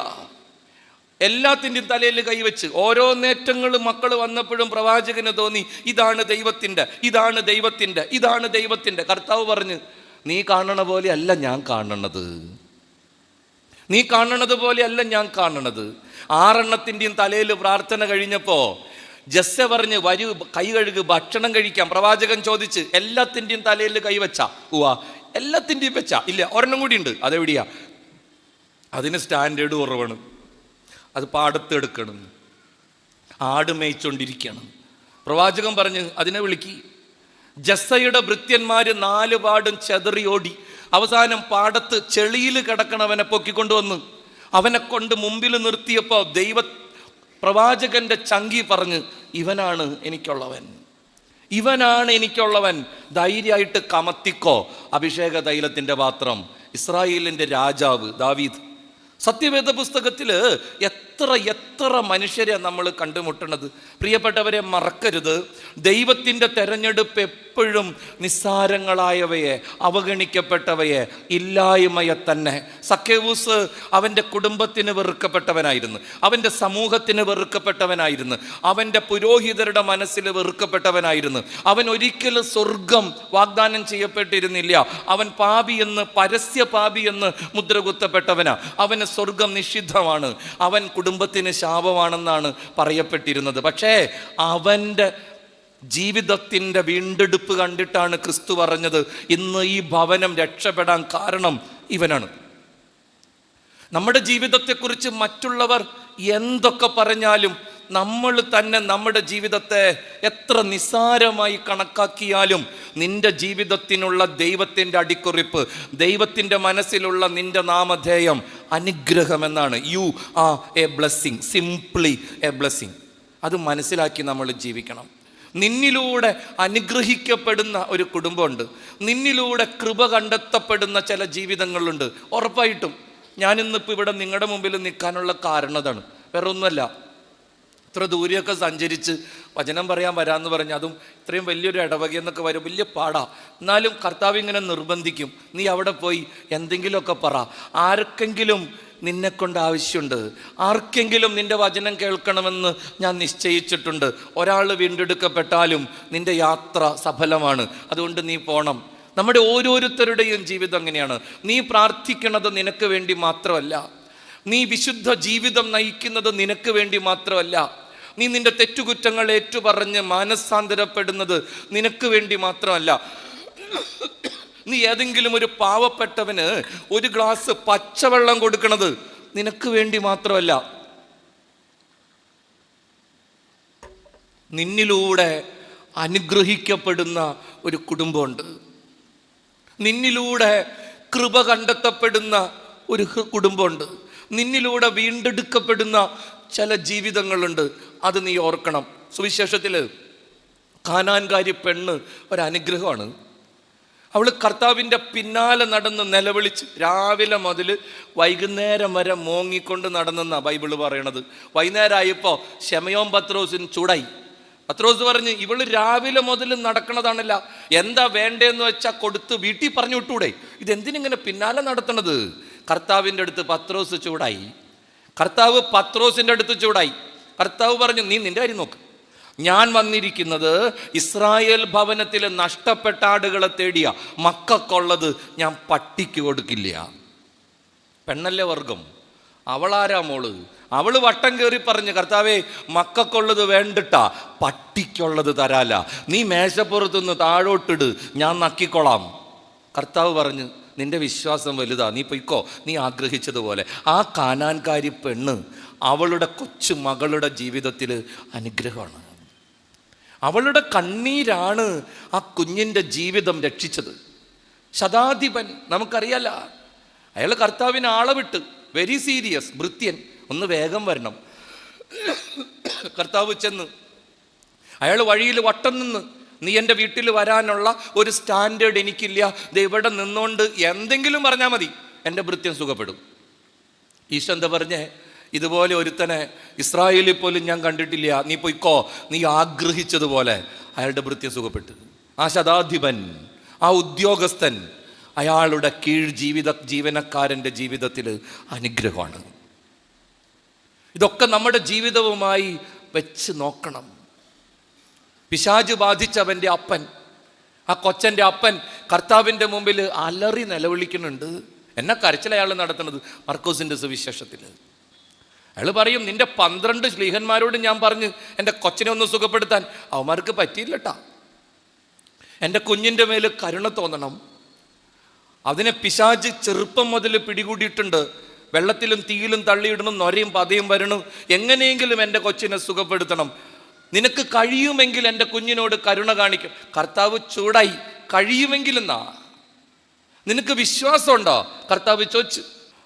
എല്ലാത്തിൻ്റെയും തലയിൽ കൈവച്ച് ഓരോ നേറ്റങ്ങളും മക്കൾ വന്നപ്പോഴും പ്രവാചകന് തോന്നി, ഇതാണ് ദൈവത്തിൻ്റെ, ഇതാണ് ദൈവത്തിൻ്റെ, ഇതാണ് ദൈവത്തിൻ്റെ. കർത്താവ് പറഞ്ഞു, നീ കാണണ പോലെ അല്ല ഞാൻ കാണണത്, നീ കാണണത് പോലെ അല്ല ഞാൻ കാണണത്. 6 എണ്ണത്തിൻ്റെയും തലയിൽ പ്രാർത്ഥന കഴിഞ്ഞപ്പോൾ ജസ്സ പറഞ്ഞ്, വരൂ കൈ കഴുകു, ഭക്ഷണം കഴിക്കാം. പ്രവാചകൻ ചോദിച്ച്, എല്ലാത്തിൻ്റെയും തലയിൽ കൈവച്ചാ? ഉവാ. എല്ലാത്തിൻ്റെയും വെച്ചാ? ഇല്ല, ഒരെണ്ണം കൂടി ഉണ്ട്. അതെവിടെയാ? അതിന് സ്റ്റാൻഡേർഡ് കുറവാണ്, അത് പാടത്തെടുക്കണം. ആട് മേയിച്ചുകൊണ്ടിരിക്കുകയാണ്. പ്രവാചകൻ പറഞ്ഞ് അതിനെ വിളിക്കി. ജസ്സയുടെ ഭൃത്യന്മാര് 4 പാടും ചെതറിയോടി അവസാനം പാടത്ത് ചെളിയിൽ കിടക്കണവനെ പൊക്കിക്കൊണ്ടുവന്ന് അവനെ കൊണ്ട് മുമ്പിൽ നിർത്തിയപ്പോൾ പ്രവാചകന്റെ ചങ്കി പറഞ്ഞ്, ഇവനാണ് എനിക്കുള്ളവൻ, ഇവനാണ് എനിക്കുള്ളവൻ, ധൈര്യമായിട്ട് കമത്തിക്കോ അഭിഷേക തൈലത്തിൻ്റെ പാത്രം. ഇസ്രായേലിൻ്റെ രാജാവ് ദാവീദ്. സത്യവേദ പുസ്തകത്തിൽ എത്ര മനുഷ്യരെ നമ്മൾ കണ്ടുമുട്ടണത്. പ്രിയപ്പെട്ടവരെ, മറക്കരുത്, ദൈവത്തിൻ്റെ തെരഞ്ഞെടുപ്പ് എപ്പോഴും നിസ്സാരങ്ങളായവയെ, അവഗണിക്കപ്പെട്ടവയെ, ഇല്ലായ്മയെ തന്നെ. സക്കേവൂസ് അവൻ്റെ കുടുംബത്തിന് വെറുക്കപ്പെട്ടവനായിരുന്നു, അവൻ്റെ സമൂഹത്തിന് വെറുക്കപ്പെട്ടവനായിരുന്നു, അവൻ്റെ പുരോഹിതരുടെ മനസ്സിൽ വെറുക്കപ്പെട്ടവനായിരുന്നു. അവൻ ഒരിക്കലും സ്വർഗം വാഗ്ദാനം ചെയ്യപ്പെട്ടിരുന്നില്ല. അവൻ പാപിയെന്ന്, പരസ്യ പാപിയെന്ന് മുദ്രകുത്തപ്പെട്ടവനാ. അവന് സ്വർഗം നിഷിദ്ധമാണ്, അവൻ കുടുംബത്തിന് ശാപമാണെന്നാണ് പറയപ്പെട്ടിരുന്നത്. പക്ഷേ അവൻ്റെ ജീവിതത്തിൻ്റെ വീണ്ടെടുപ്പ് കണ്ടിട്ടാണ് ക്രിസ്തു പറഞ്ഞത്, ഇന്ന് ഈ ഭവനം രക്ഷപ്പെടാൻ കാരണം ഇവനാണ്. നമ്മുടെ ജീവിതത്തെക്കുറിച്ച് മറ്റുള്ളവർ എന്തൊക്കെ പറഞ്ഞാലും, നമ്മൾ തന്നെ നമ്മുടെ ജീവിതത്തെ എത്ര നിസ്സാരമായി കണക്കാക്കിയാലും, നിന്റെ ജീവിതത്തിനുള്ള ദൈവത്തിൻ്റെ അടിക്കുറിപ്പ്, ദൈവത്തിൻ്റെ മനസ്സിലുള്ള നിന്റെ നാമധേയം അനുഗ്രഹമെന്നാണ്. You are a blessing, simply a blessing. അത് മനസ്സിലാക്കി നമ്മൾ ജീവിക്കണം. നിന്നിലൂടെ അനുഗ്രഹിക്കപ്പെടുന്ന ഒരു കുടുംബമുണ്ട്, നിന്നിലൂടെ കൃപ കണ്ടെത്തപ്പെടുന്ന ചില ജീവിതങ്ങളുണ്ട്. ഉറപ്പായിട്ടും ഞാനിന്നിപ്പോൾ ഇവിടെ നിങ്ങളുടെ മുമ്പിൽ നിൽക്കാനുള്ള കാരണം അതാണ്, വേറെ ഒന്നുമല്ല. ഇത്ര ദൂരെയൊക്കെ സഞ്ചരിച്ച് വചനം പറയാൻ വരാമെന്ന് പറഞ്ഞ്, അതും ഇത്രയും വലിയൊരു ഇടവകയെന്നൊക്കെ വരും, വലിയ പാടാ. എന്നാലും കർത്താവ് ഇങ്ങനെ നിർബന്ധിക്കും, നീ അവിടെ പോയി എന്തെങ്കിലുമൊക്കെ പറ. ആർക്കെങ്കിലും നിന്നെക്കൊണ്ട് ആവശ്യമുണ്ട്, ആർക്കെങ്കിലും നിന്റെ വചനം കേൾക്കണമെന്ന് ഞാൻ നിശ്ചയിച്ചിട്ടുണ്ട്. ഒരാൾ വീണ്ടെടുക്കപ്പെട്ടാലും നിന്റെ യാത്ര സഫലമാണ്, അതുകൊണ്ട് നീ പോണം. നമ്മുടെ ഓരോരുത്തരുടെയും ജീവിതം അങ്ങനെയാണ്. നീ പ്രാർത്ഥിക്കുന്നത് നിനക്ക് വേണ്ടി മാത്രമല്ല, നീ വിശുദ്ധ ജീവിതം നയിക്കുന്നത് നിനക്ക് വേണ്ടി മാത്രമല്ല, നീ നിന്റെ തെറ്റുകുറ്റങ്ങൾ ഏറ്റുപറഞ്ഞ് മാനസാന്തരപ്പെടുന്നത് നിനക്ക് വേണ്ടി മാത്രമല്ല, നീ ഏതെങ്കിലും ഒരു പാവപ്പെട്ടവന് ഒരു ഗ്ലാസ് പച്ചവെള്ളം കൊടുക്കണത് നിനക്ക് വേണ്ടി മാത്രമല്ല. നിന്നിലൂടെ അനുഗ്രഹിക്കപ്പെടുന്ന ഒരു കുടുംബമുണ്ട്, നിന്നിലൂടെ കൃപ കണ്ടെത്തപ്പെടുന്ന ഒരു കുടുംബമുണ്ട്, നിന്നിലൂടെ വീണ്ടെടുക്കപ്പെടുന്ന ചില ജീവിതങ്ങളുണ്ട്. അത് നീ ഓർക്കണം. സുവിശേഷത്തിൽ കാനാൻകാരി പെണ്ണ് ഒരനുഗ്രഹമാണ്. അവൾ കർത്താവിൻ്റെ പിന്നാലെ നടന്ന് നിലവിളിച്ച് രാവിലെ മുതൽ വൈകുന്നേരം വരെ മോങ്ങിക്കൊണ്ട് നടന്നെന്നാണ് ബൈബിള് പറയണത്. വൈകുന്നേരമായപ്പോൾ ശമയോൻ പത്രോസിന് ചൂടായി. പത്രോസ് പറഞ്ഞ്, ഇവള് രാവിലെ മുതൽ നടക്കണതാണല്ല, എന്താ വേണ്ടതെന്ന് വെച്ചാൽ കൊടുത്ത് വീട്ടിൽ പറഞ്ഞു വിട്ടൂടെ, ഇതെന്തിനിങ്ങനെ പിന്നാലെ നടത്തണത്? കർത്താവിൻ്റെ അടുത്ത് പത്രോസ് ചൂടായി. കർത്താവ് പത്രോസിൻ്റെ അടുത്ത് ചൂടായി. കർത്താവ് പറഞ്ഞു, നീ നിന്റെ കാര്യം നോക്ക്, ഞാൻ വന്നിരിക്കുന്നത് ഇസ്രായേൽ ഭവനത്തിൽ നഷ്ടപ്പെട്ട ആടുകളെ തേടിയ, മക്കൾക്കുള്ളത് ഞാൻ പട്ടിക്ക് കൊടുക്കില്ല. പെണ്ണല്ലേ വർഗം, അവളാരാ മോള്? അവള് വട്ടം കയറി പറഞ്ഞ്, കർത്താവേ മക്കൾക്കുള്ളത് വേണ്ടിട്ടാ, പട്ടിക്കുള്ളത് തരാല, നീ മേശപ്പുറത്തുനിന്ന് താഴോട്ടിട്, ഞാൻ നക്കിക്കൊള്ളാം. കർത്താവ് പറഞ്ഞ്, നിന്റെ വിശ്വാസം വലുതാ, നീ പൊയ്ക്കോ, നീ ആഗ്രഹിച്ചതുപോലെ. ആ കാനാൻകാരി പെണ്ണ് അവളുടെ കൊച്ചു മകളുടെ ജീവിതത്തിൽ അനുഗ്രഹമാണ്. അവളുടെ കണ്ണീരാണ് ആ കുഞ്ഞിൻ്റെ ജീവിതം രക്ഷിച്ചത്. ശതാധിപൻ നമുക്കറിയാല, അയാൾ കർത്താവിന് ആളെ വിട്ട്, വെരി സീരിയസ്, ഭൃത്യൻ, ഒന്ന് വേഗം വരണം. കർത്താവ് ചെന്ന് അയാൾ വഴിയിൽ വട്ടം നിന്ന്, നീ എൻ്റെ വീട്ടിൽ വരാനുള്ള ഒരു സ്റ്റാൻഡേർഡ് എനിക്കില്ല, ഇവിടെ നിന്നുകൊണ്ട് എന്തെങ്കിലും പറഞ്ഞാൽ മതി, എൻ്റെ ഭൃത്യൻ സുഖപ്പെടും. ഈശോ എന്താ പറഞ്ഞേ? ഇതുപോലെ ഒരുത്തനെ ഇസ്രായേലിൽ പോലും ഞാൻ കണ്ടിട്ടില്ല, നീ പൊയ്ക്കോ, നീ ആഗ്രഹിച്ചതുപോലെ. അയാളുടെ ഭൃത്യൻ സുഖപ്പെട്ടു. ആ ശതാധിപൻ, ആ ഉദ്യോഗസ്ഥൻ, അയാളുടെ കീഴ് ജീവനക്കാരൻ്റെ ജീവിതത്തിൽ അനുഗ്രഹമാണ്. ഇതൊക്കെ നമ്മുടെ ജീവിതവുമായി വെച്ച് നോക്കണം. പിശാച് ബാധിച്ചവൻ്റെ അപ്പൻ, ആ കൊച്ചൻ്റെ അപ്പൻ കർത്താവിൻ്റെ മുമ്പിൽ അലറി നിലവിളിക്കുന്നുണ്ട്. എന്നെ കരച്ചിൽ അയാൾ നടത്തുന്നത് മർക്കോസിൻ്റെ സുവിശേഷത്തിൽ. അയാൾ പറയും, നിന്റെ 12 ശ്ലീഹന്മാരോട് ഞാൻ പറഞ്ഞ് എൻ്റെ കൊച്ചിനെ ഒന്ന് സുഖപ്പെടുത്താൻ, അവന്മാർക്ക് പറ്റിയില്ലട്ടാ. എൻ്റെ കുഞ്ഞിൻ്റെ മേൽ കരുണ തോന്നണം. അതിനെ പിശാച് ചെറുപ്പം മുതൽ പിടികൂടിയിട്ടുണ്ട്. വെള്ളത്തിലും തീയിലും തള്ളിയിടണം, നൊരയും പതയും വരണം, എങ്ങനെയെങ്കിലും എൻ്റെ കൊച്ചിനെ സുഖപ്പെടുത്തണം. നിനക്ക് കഴിയുമെങ്കിൽ എൻ്റെ കുഞ്ഞിനോട് കരുണ കാണിക്കും. കർത്താവ് ചൂടായി. കഴിയുമെങ്കിലെന്നാ, നിനക്ക് വിശ്വാസമുണ്ടോ? കർത്താവ് ചോദിച്ചു.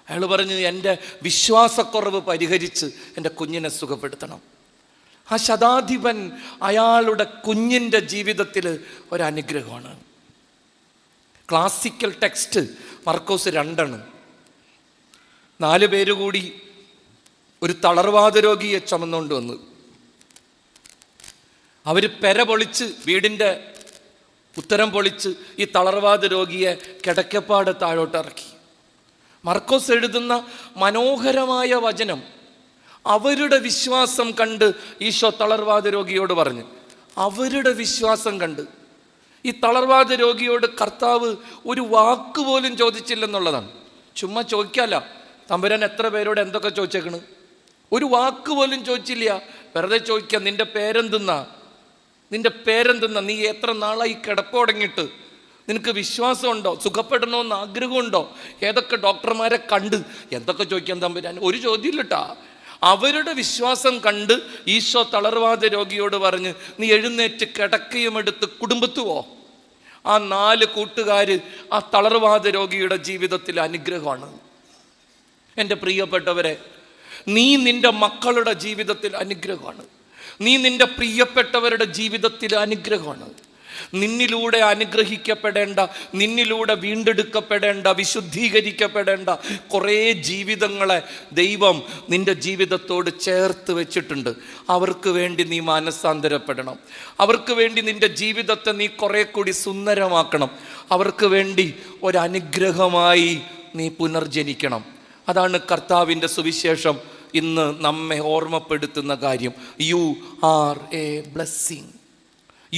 അയാൾ പറഞ്ഞു, എൻ്റെ വിശ്വാസക്കുറവ് പരിഹരിച്ച് എൻ്റെ കുഞ്ഞിനെ സുഖപ്പെടുത്തണം. ആ ശതാധിപൻ അയാളുടെ കുഞ്ഞിൻ്റെ ജീവിതത്തിൽ ഒരനുഗ്രഹമാണ്. ക്ലാസിക്കൽ ടെക്സ്റ്റ് മർക്കോസ് 2. 4 പേര് കൂടി ഒരു തളർവാദ രോഗിയെ ചുമന്നുകൊണ്ട് വന്നു. അവർ പെര പൊളിച്ച്, വീടിൻ്റെ ഉത്തരം പൊളിച്ച് ഈ തളർവാദ രോഗിയെ കിടക്കപ്പാട് താഴോട്ടിറക്കി. മർക്കോസ് എഴുതുന്ന മനോഹരമായ വചനം, അവരുടെ വിശ്വാസം കണ്ട് ഈശോ തളർവാദ രോഗിയോട് പറഞ്ഞു. അവരുടെ വിശ്വാസം കണ്ട്. ഈ തളർവാദ രോഗിയോട് കർത്താവ് ഒരു വാക്ക് പോലും ചോദിച്ചില്ലെന്നുള്ളതാണ്. ചുമ്മാ ചോദിക്കാല്ല. തമ്പുരാൻ എത്ര പേരോട് എന്തൊക്കെ ചോദിച്ചേക്കണ്? ഒരു വാക്ക് പോലും ചോദിച്ചില്ല. വെറുതെ ചോദിക്കുക, നിന്റെ പേരെന്തെന്നാ? നിന്റെ പേരെന്തെന്നാ? നീ എത്ര നാളായി കിടപ്പുടങ്ങിയിട്ട്? നിനക്ക് വിശ്വാസമുണ്ടോ? സുഖപ്പെടണമെന്ന് ആഗ്രഹമുണ്ടോ? ഏതൊക്കെ ഡോക്ടർമാരെ കണ്ട്? എന്തൊക്കെ ചോദിക്കാൻ തമ്പുരാൻ? ഒരു ചോദ്യമില്ലട്ടാ. അവരുടെ വിശ്വാസം കണ്ട് ഈശോ തളർവാദ രോഗിയോട് പറഞ്ഞ്, നീ എഴുന്നേറ്റ് കിടക്കയും എടുത്ത് കുടുംബത്ത് പോ. ആ 4 കൂട്ടുകാര് ആ തളർവാദ രോഗിയുടെ ജീവിതത്തിൽ അനുഗ്രഹമാണ്. എൻ്റെ പ്രിയപ്പെട്ടവരെ, നീ നിന്റെ മക്കളുടെ ജീവിതത്തിൽ അനുഗ്രഹമാണ്. നീ നിന്റെ പ്രിയപ്പെട്ടവരുടെ ജീവിതത്തിൽ അനുഗ്രഹമാണ്. നിന്നിലൂടെ അനുഗ്രഹിക്കപ്പെടേണ്ട, നിന്നിലൂടെ വീണ്ടെടുക്കപ്പെടേണ്ട, വിശുദ്ധീകരിക്കപ്പെടേണ്ട കുറേ ജീവിതങ്ങളെ ദൈവം നിന്റെ ജീവിതത്തോട് ചേർത്ത് വെച്ചിട്ടുണ്ട്. അവർക്ക് വേണ്ടി നീ മാനസാന്തരപ്പെടണം. അവർക്ക് വേണ്ടി നിന്റെ ജീവിതത്തെ നീ കുറെ കൂടി സുന്ദരമാക്കണം. അവർക്ക് വേണ്ടി ഒരനുഗ്രഹമായി നീ പുനർജനിക്കണം. അതാണ് കർത്താവിൻ്റെ സുവിശേഷം ഇന്ന് നമ്മെ ഓർമ്മപ്പെടുത്തുന്ന കാര്യം. You are a blessing.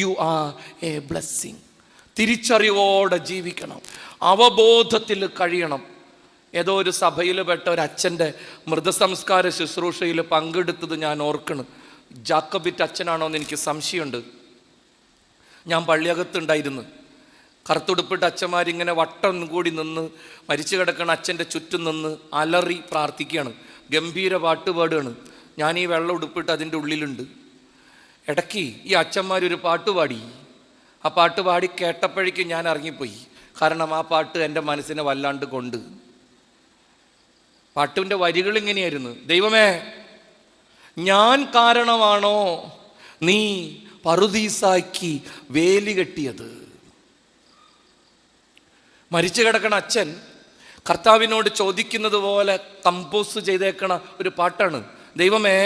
You are a blessing. തിരിച്ചറിവോടെ ജീവിക്കണം, അവബോധത്തിൽ കഴിയണം. ഏതോ ഒരു സഭയിൽ പെട്ട ഒരു അച്ഛൻ്റെ മൃതസംസ്കാര ശുശ്രൂഷയിൽ പങ്കെടുത്തത് ഞാൻ ഓർക്കണം. ജാക്കബിറ്റ് അച്ഛനാണോ എന്ന് എനിക്ക് സംശയമുണ്ട്. ഞാൻ പള്ളിയകത്തുണ്ടായിരുന്നു. കറുത്തുടുപ്പിട്ട് അച്ഛന്മാരിങ്ങനെ വട്ടം കൂടി നിന്ന് മരിച്ചു കിടക്കണ അച്ഛൻ്റെ ചുറ്റും നിന്ന് അലറി പ്രാർത്ഥിക്കുകയാണ്. ഗംഭീര പാട്ട് പാടുകയാണ്. ഞാൻ ഈ വെള്ളം ഉടുപ്പിട്ട് അതിൻ്റെ ഉള്ളിലുണ്ട്. ഇടയ്ക്ക് ഈ അച്ഛന്മാരൊരു പാട്ട് പാടി. ആ പാട്ട് പാടി കേട്ടപ്പോഴേക്കും ഞാൻ ഇറങ്ങിപ്പോയി. കാരണം ആ പാട്ട് എൻ്റെ മനസ്സിനെ വല്ലാണ്ട് കൊണ്ട്. പാട്ടിൻ്റെ വരികൾ ഇങ്ങനെയായിരുന്നു: ദൈവമേ, ഞാൻ കാരണമാണോ നീ പറുദീസാക്കി വേലി കെട്ടിയത്? മരിച്ചു കിടക്കണ അച്ഛൻ കർത്താവിനോട് ചോദിക്കുന്നത് പോലെ കമ്പോസ് ചെയ്തേക്കണ ഒരു പാട്ടാണ്. ദൈവമേ,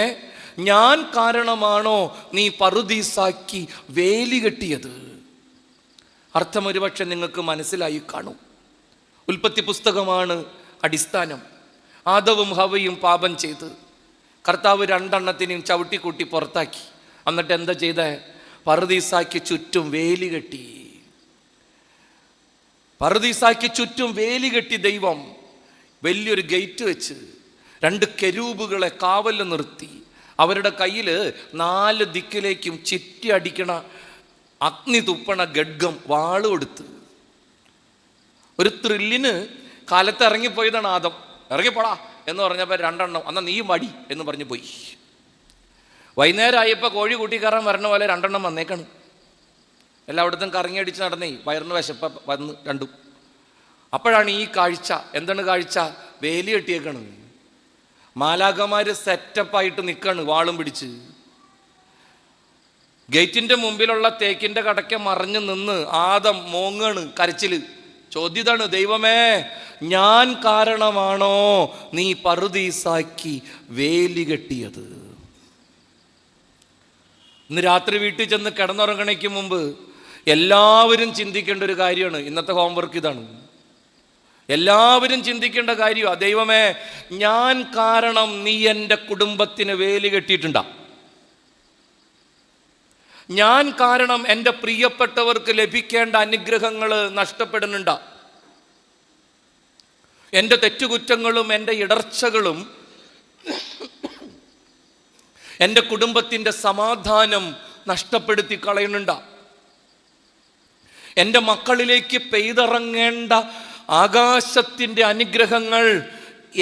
ഞാൻ കാരണമാണോ നീ പറുദീസാക്കി വേലി കെട്ടിയത്? അർത്ഥം ഒരുപക്ഷെ നിങ്ങൾക്ക് മനസ്സിലായി കാണും. ഉൽപ്പത്തി പുസ്തകമാണ് അടിസ്ഥാനം. ആദവും ഹവയും പാപം ചെയ്ത് കർത്താവ് 2 എണ്ണത്തിനെയും ചവിട്ടിക്കൂട്ടി പുറത്താക്കി. എന്നിട്ട് എന്താ ചെയ്തേ? പറുദീസാക്കി ചുറ്റും വേലി കെട്ടി. പറുദീസാക്കി ചുറ്റും വേലി കെട്ടി ദൈവം വലിയൊരു ഗേറ്റ് വെച്ച് 2 കെരൂബുകളെ കാവല് നിർത്തി. അവരുടെ കയ്യിൽ 4 ദിക്കിലേക്കും ചുറ്റി അടിക്കണ അഗ്നി തുപ്പണ ഗഡ്ഗം വാള് കൊടുത്ത്. ഒരു ത്രില്ലിന് കാലത്ത് ഇറങ്ങിപ്പോയതാണ് ആദം. ഇറങ്ങിപ്പോടാ എന്ന് പറഞ്ഞപ്പോൾ 2 എണ്ണം എന്നാൽ നീ മടി എന്ന് പറഞ്ഞു പോയി. വൈകുന്നേരം ആയപ്പോൾ കോഴി കൂട്ടി കയറാൻ വരണ പോലെ 2 എണ്ണം വന്നേക്കാണ്. എല്ലായിടത്തും കറങ്ങി അടിച്ച് നടന്നേ, വയറിന് വിശപ്പ വന്ന് കണ്ടു. അപ്പോഴാണ് ഈ കാഴ്ച. എന്താണ് കാഴ്ച? വേലി കെട്ടിയേക്കാണ്. മാലാഖമാര് സെറ്റപ്പായിട്ട് നിൽക്കാണ് വാളും പിടിച്ച്. ഗേറ്റിന്റെ മുമ്പിലുള്ള തേക്കിന്റെ കടയ്ക്ക് മറിഞ്ഞു നിന്ന് ആദം മോങ്ങാണ്, കരച്ചില്. ചോദ്യതാണ്: ദൈവമേ, ഞാൻ കാരണമാണോ നീ പറുദീസാക്കി വേലി കെട്ടിയത്? ഇന്ന് രാത്രി വീട്ടിൽ ചെന്ന് കിടന്നുറങ്ങണയ്ക്ക് മുമ്പ് എല്ലാവരും ചിന്തിക്കേണ്ട ഒരു കാര്യമാണ്. ഇന്നത്തെ ഹോംവർക്ക് ഇതാണ്. എല്ലാവരും ചിന്തിക്കേണ്ട കാര്യമാണ്. ദൈവമേ, ഞാൻ കാരണം നീ എൻ്റെ കുടുംബത്തിന് വേലി കെട്ടിയിട്ടുണ്ടാ? ഞാൻ കാരണം എൻ്റെ പ്രിയപ്പെട്ടവർക്ക് ലഭിക്കേണ്ട അനുഗ്രഹങ്ങൾ നഷ്ടപ്പെടുന്നുണ്ടാ? എൻ്റെ തെറ്റുകുറ്റങ്ങളും എൻ്റെ ഇടർച്ചകളും എൻ്റെ കുടുംബത്തിൻ്റെ സമാധാനം നഷ്ടപ്പെടുത്തി കളയുന്നുണ്ടാ? എൻ്റെ മക്കളിലേക്ക് പെയ്തിറങ്ങേണ്ട ആകാശത്തിൻ്റെ അനുഗ്രഹങ്ങൾ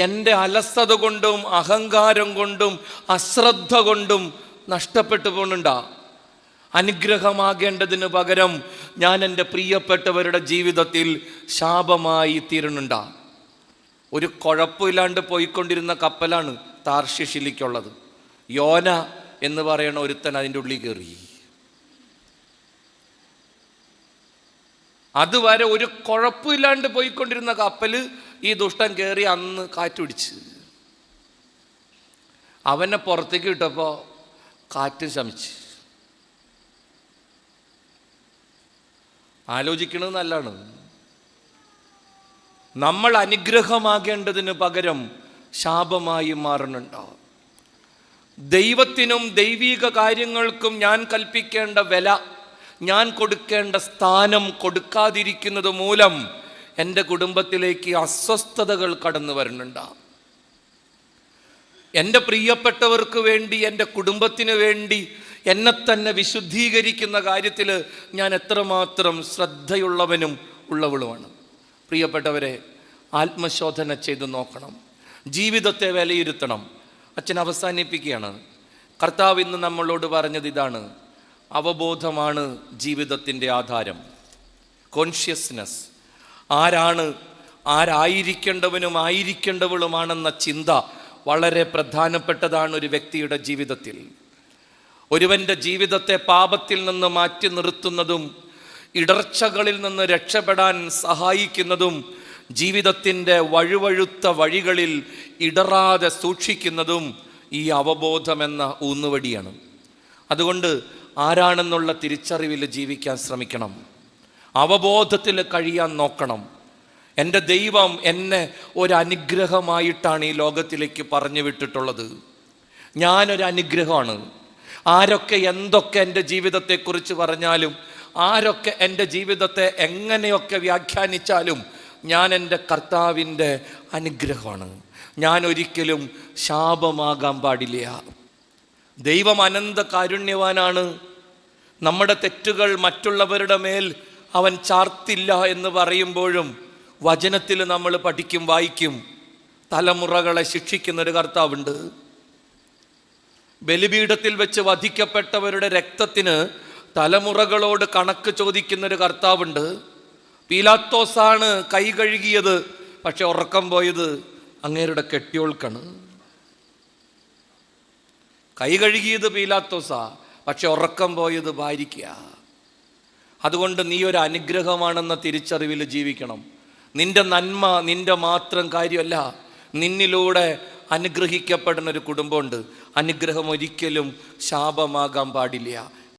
എൻ്റെ അലസത കൊണ്ടും അഹങ്കാരം കൊണ്ടും അശ്രദ്ധ കൊണ്ടും നഷ്ടപ്പെട്ടു പോകുന്നുണ്ടാ? അനുഗ്രഹമാകേണ്ടതിന് പകരം ഞാൻ എൻ്റെ പ്രിയപ്പെട്ടവരുടെ ജീവിതത്തിൽ ശാപമായി തീരുന്നുണ്ടാ? ഒരു കുഴപ്പമില്ലാണ്ട് പോയിക്കൊണ്ടിരുന്ന കപ്പലാണ് താർഷിഷിലേക്കുള്ളത്. യോന എന്ന് പറയണ ഒരുത്തൻ അതിൻ്റെ ഉള്ളിൽ കയറി. അതുവരെ ഒരു കുഴപ്പമില്ലാണ്ട് പോയിക്കൊണ്ടിരുന്ന കപ്പല് ഈ ദുഷ്ടൻ കയറി അന്ന് കാറ്റ് പിടിച്ച് അവനെ പുറത്തേക്ക് ഇട്ടപ്പോൾ കാറ്റ് ശമിച്ച്. ആലോചിക്കണത് നല്ലതാണ്. നമ്മൾ അനുഗ്രഹമാകേണ്ടതിന് പകരം ശാപമായി മാറുന്നുണ്ടോ? ദൈവത്തിനും ദൈവിക കാര്യങ്ങൾക്കും ഞാൻ കൽപ്പിക്കേണ്ട വില, ഞാൻ കൊടുക്കേണ്ട സ്ഥാനം കൊടുക്കാതിരിക്കുന്നത് മൂലം എൻ്റെ കുടുംബത്തിലേക്ക് അസ്വസ്ഥതകൾ കടന്നു വരുന്നുണ്ട്. എൻ്റെ പ്രിയപ്പെട്ടവർക്ക് വേണ്ടി, എൻ്റെ കുടുംബത്തിന് വേണ്ടി എന്നെ തന്നെ വിശുദ്ധീകരിക്കുന്ന കാര്യത്തിൽ ഞാൻ എത്രമാത്രം ശ്രദ്ധയുള്ളവനും ഉള്ളവളുമാണ്. പ്രിയപ്പെട്ടവരെ, ആത്മശോധന ചെയ്ത് നോക്കണം, ജീവിതത്തെ വിലയിരുത്തണം. അച്ഛൻ അവസാനിപ്പിക്കുകയാണ്. കർത്താവ് ഇന്ന് നമ്മളോട് പറഞ്ഞത് ഇതാണ്: അവബോധമാണ് ജീവിതത്തിൻ്റെ ആധാരം. കോൺഷ്യസ്നെസ്. ആരാണ്, ആരായിരിക്കേണ്ടവനും ആയിരിക്കേണ്ടവളുമാണെന്ന ചിന്ത വളരെ പ്രധാനപ്പെട്ടതാണ് ഒരു വ്യക്തിയുടെ ജീവിതത്തിൽ. ഒരുവൻ്റെ ജീവിതത്തെ പാപത്തിൽ നിന്ന് മാറ്റി നിർത്തുന്നതും ഇടർച്ചകളിൽ നിന്ന് രക്ഷപ്പെടാൻ സഹായിക്കുന്നതും ജീവിതത്തിൻ്റെ വഴുവഴുത്ത വഴികളിൽ ഇടറാതെ സൂക്ഷിക്കുന്നതും ഈ അവബോധമെന്ന ഊന്നുവടിയാണ്. അതുകൊണ്ട് ആരാണെന്നുള്ള തിരിച്ചറിവിൽ ജീവിക്കാൻ ശ്രമിക്കണം, അവബോധത്തിൽ കഴിയാൻ നോക്കണം. എൻ്റെ ദൈവം എന്നെ ഒരനുഗ്രഹമായിട്ടാണ് ഈ ലോകത്തിലേക്ക് പറഞ്ഞു വിട്ടിട്ടുള്ളത്. ഞാനൊരു അനുഗ്രഹമാണ്. ആരൊക്കെ എന്തൊക്കെ എൻ്റെ ജീവിതത്തെക്കുറിച്ച് പറഞ്ഞാലും, ആരൊക്കെ എൻ്റെ ജീവിതത്തെ എങ്ങനെയൊക്കെ വ്യാഖ്യാനിച്ചാലും, ഞാൻ എൻ്റെ കർത്താവിൻ്റെ അനുഗ്രഹമാണ്. ഞാൻ ഒരിക്കലും ശാപമാകാൻ പാടില്ല. ദൈവം അനന്ത കാരുണ്യവാനാണ്. നമ്മുടെ തെറ്റുകൾ മറ്റുള്ളവരുടെ മേൽ അവൻ ചാർത്തില്ല എന്ന് പറയുമ്പോഴും വചനത്തിൽ നമ്മൾ പഠിക്കും, വായിക്കും, തലമുറകളെ ശിക്ഷിക്കുന്നൊരു കർത്താവുണ്ട്. ബലിപീഠത്തിൽ വെച്ച് വധിക്കപ്പെട്ടവരുടെ രക്തത്തിന് തലമുറകളോട് കണക്ക് ചോദിക്കുന്നൊരു കർത്താവുണ്ട്. പീലാത്തോസാണ് കൈ കഴുകിയത്, പക്ഷെ ഉറക്കം പോയത് അങ്ങേരുടെ കെട്ടിയോൾക്കാണ്. കൈ കഴുകിയത് പീലാത്തോസാ, പക്ഷെ ഉറക്കം പോയത് ഭാര്യയ്ക്ക. അതുകൊണ്ട് നീ ഒരു അനുഗ്രഹമാണെന്ന തിരിച്ചറിവിൽ ജീവിക്കണം. നിന്റെ നന്മ നിന്റെ മാത്രം കാര്യമല്ല, നിന്നിലൂടെ അനുഗ്രഹിക്കപ്പെടുന്ന ഒരു കുടുംബമുണ്ട്. അനുഗ്രഹം ഒരിക്കലും ശാപമാകാൻ പാടില്ല.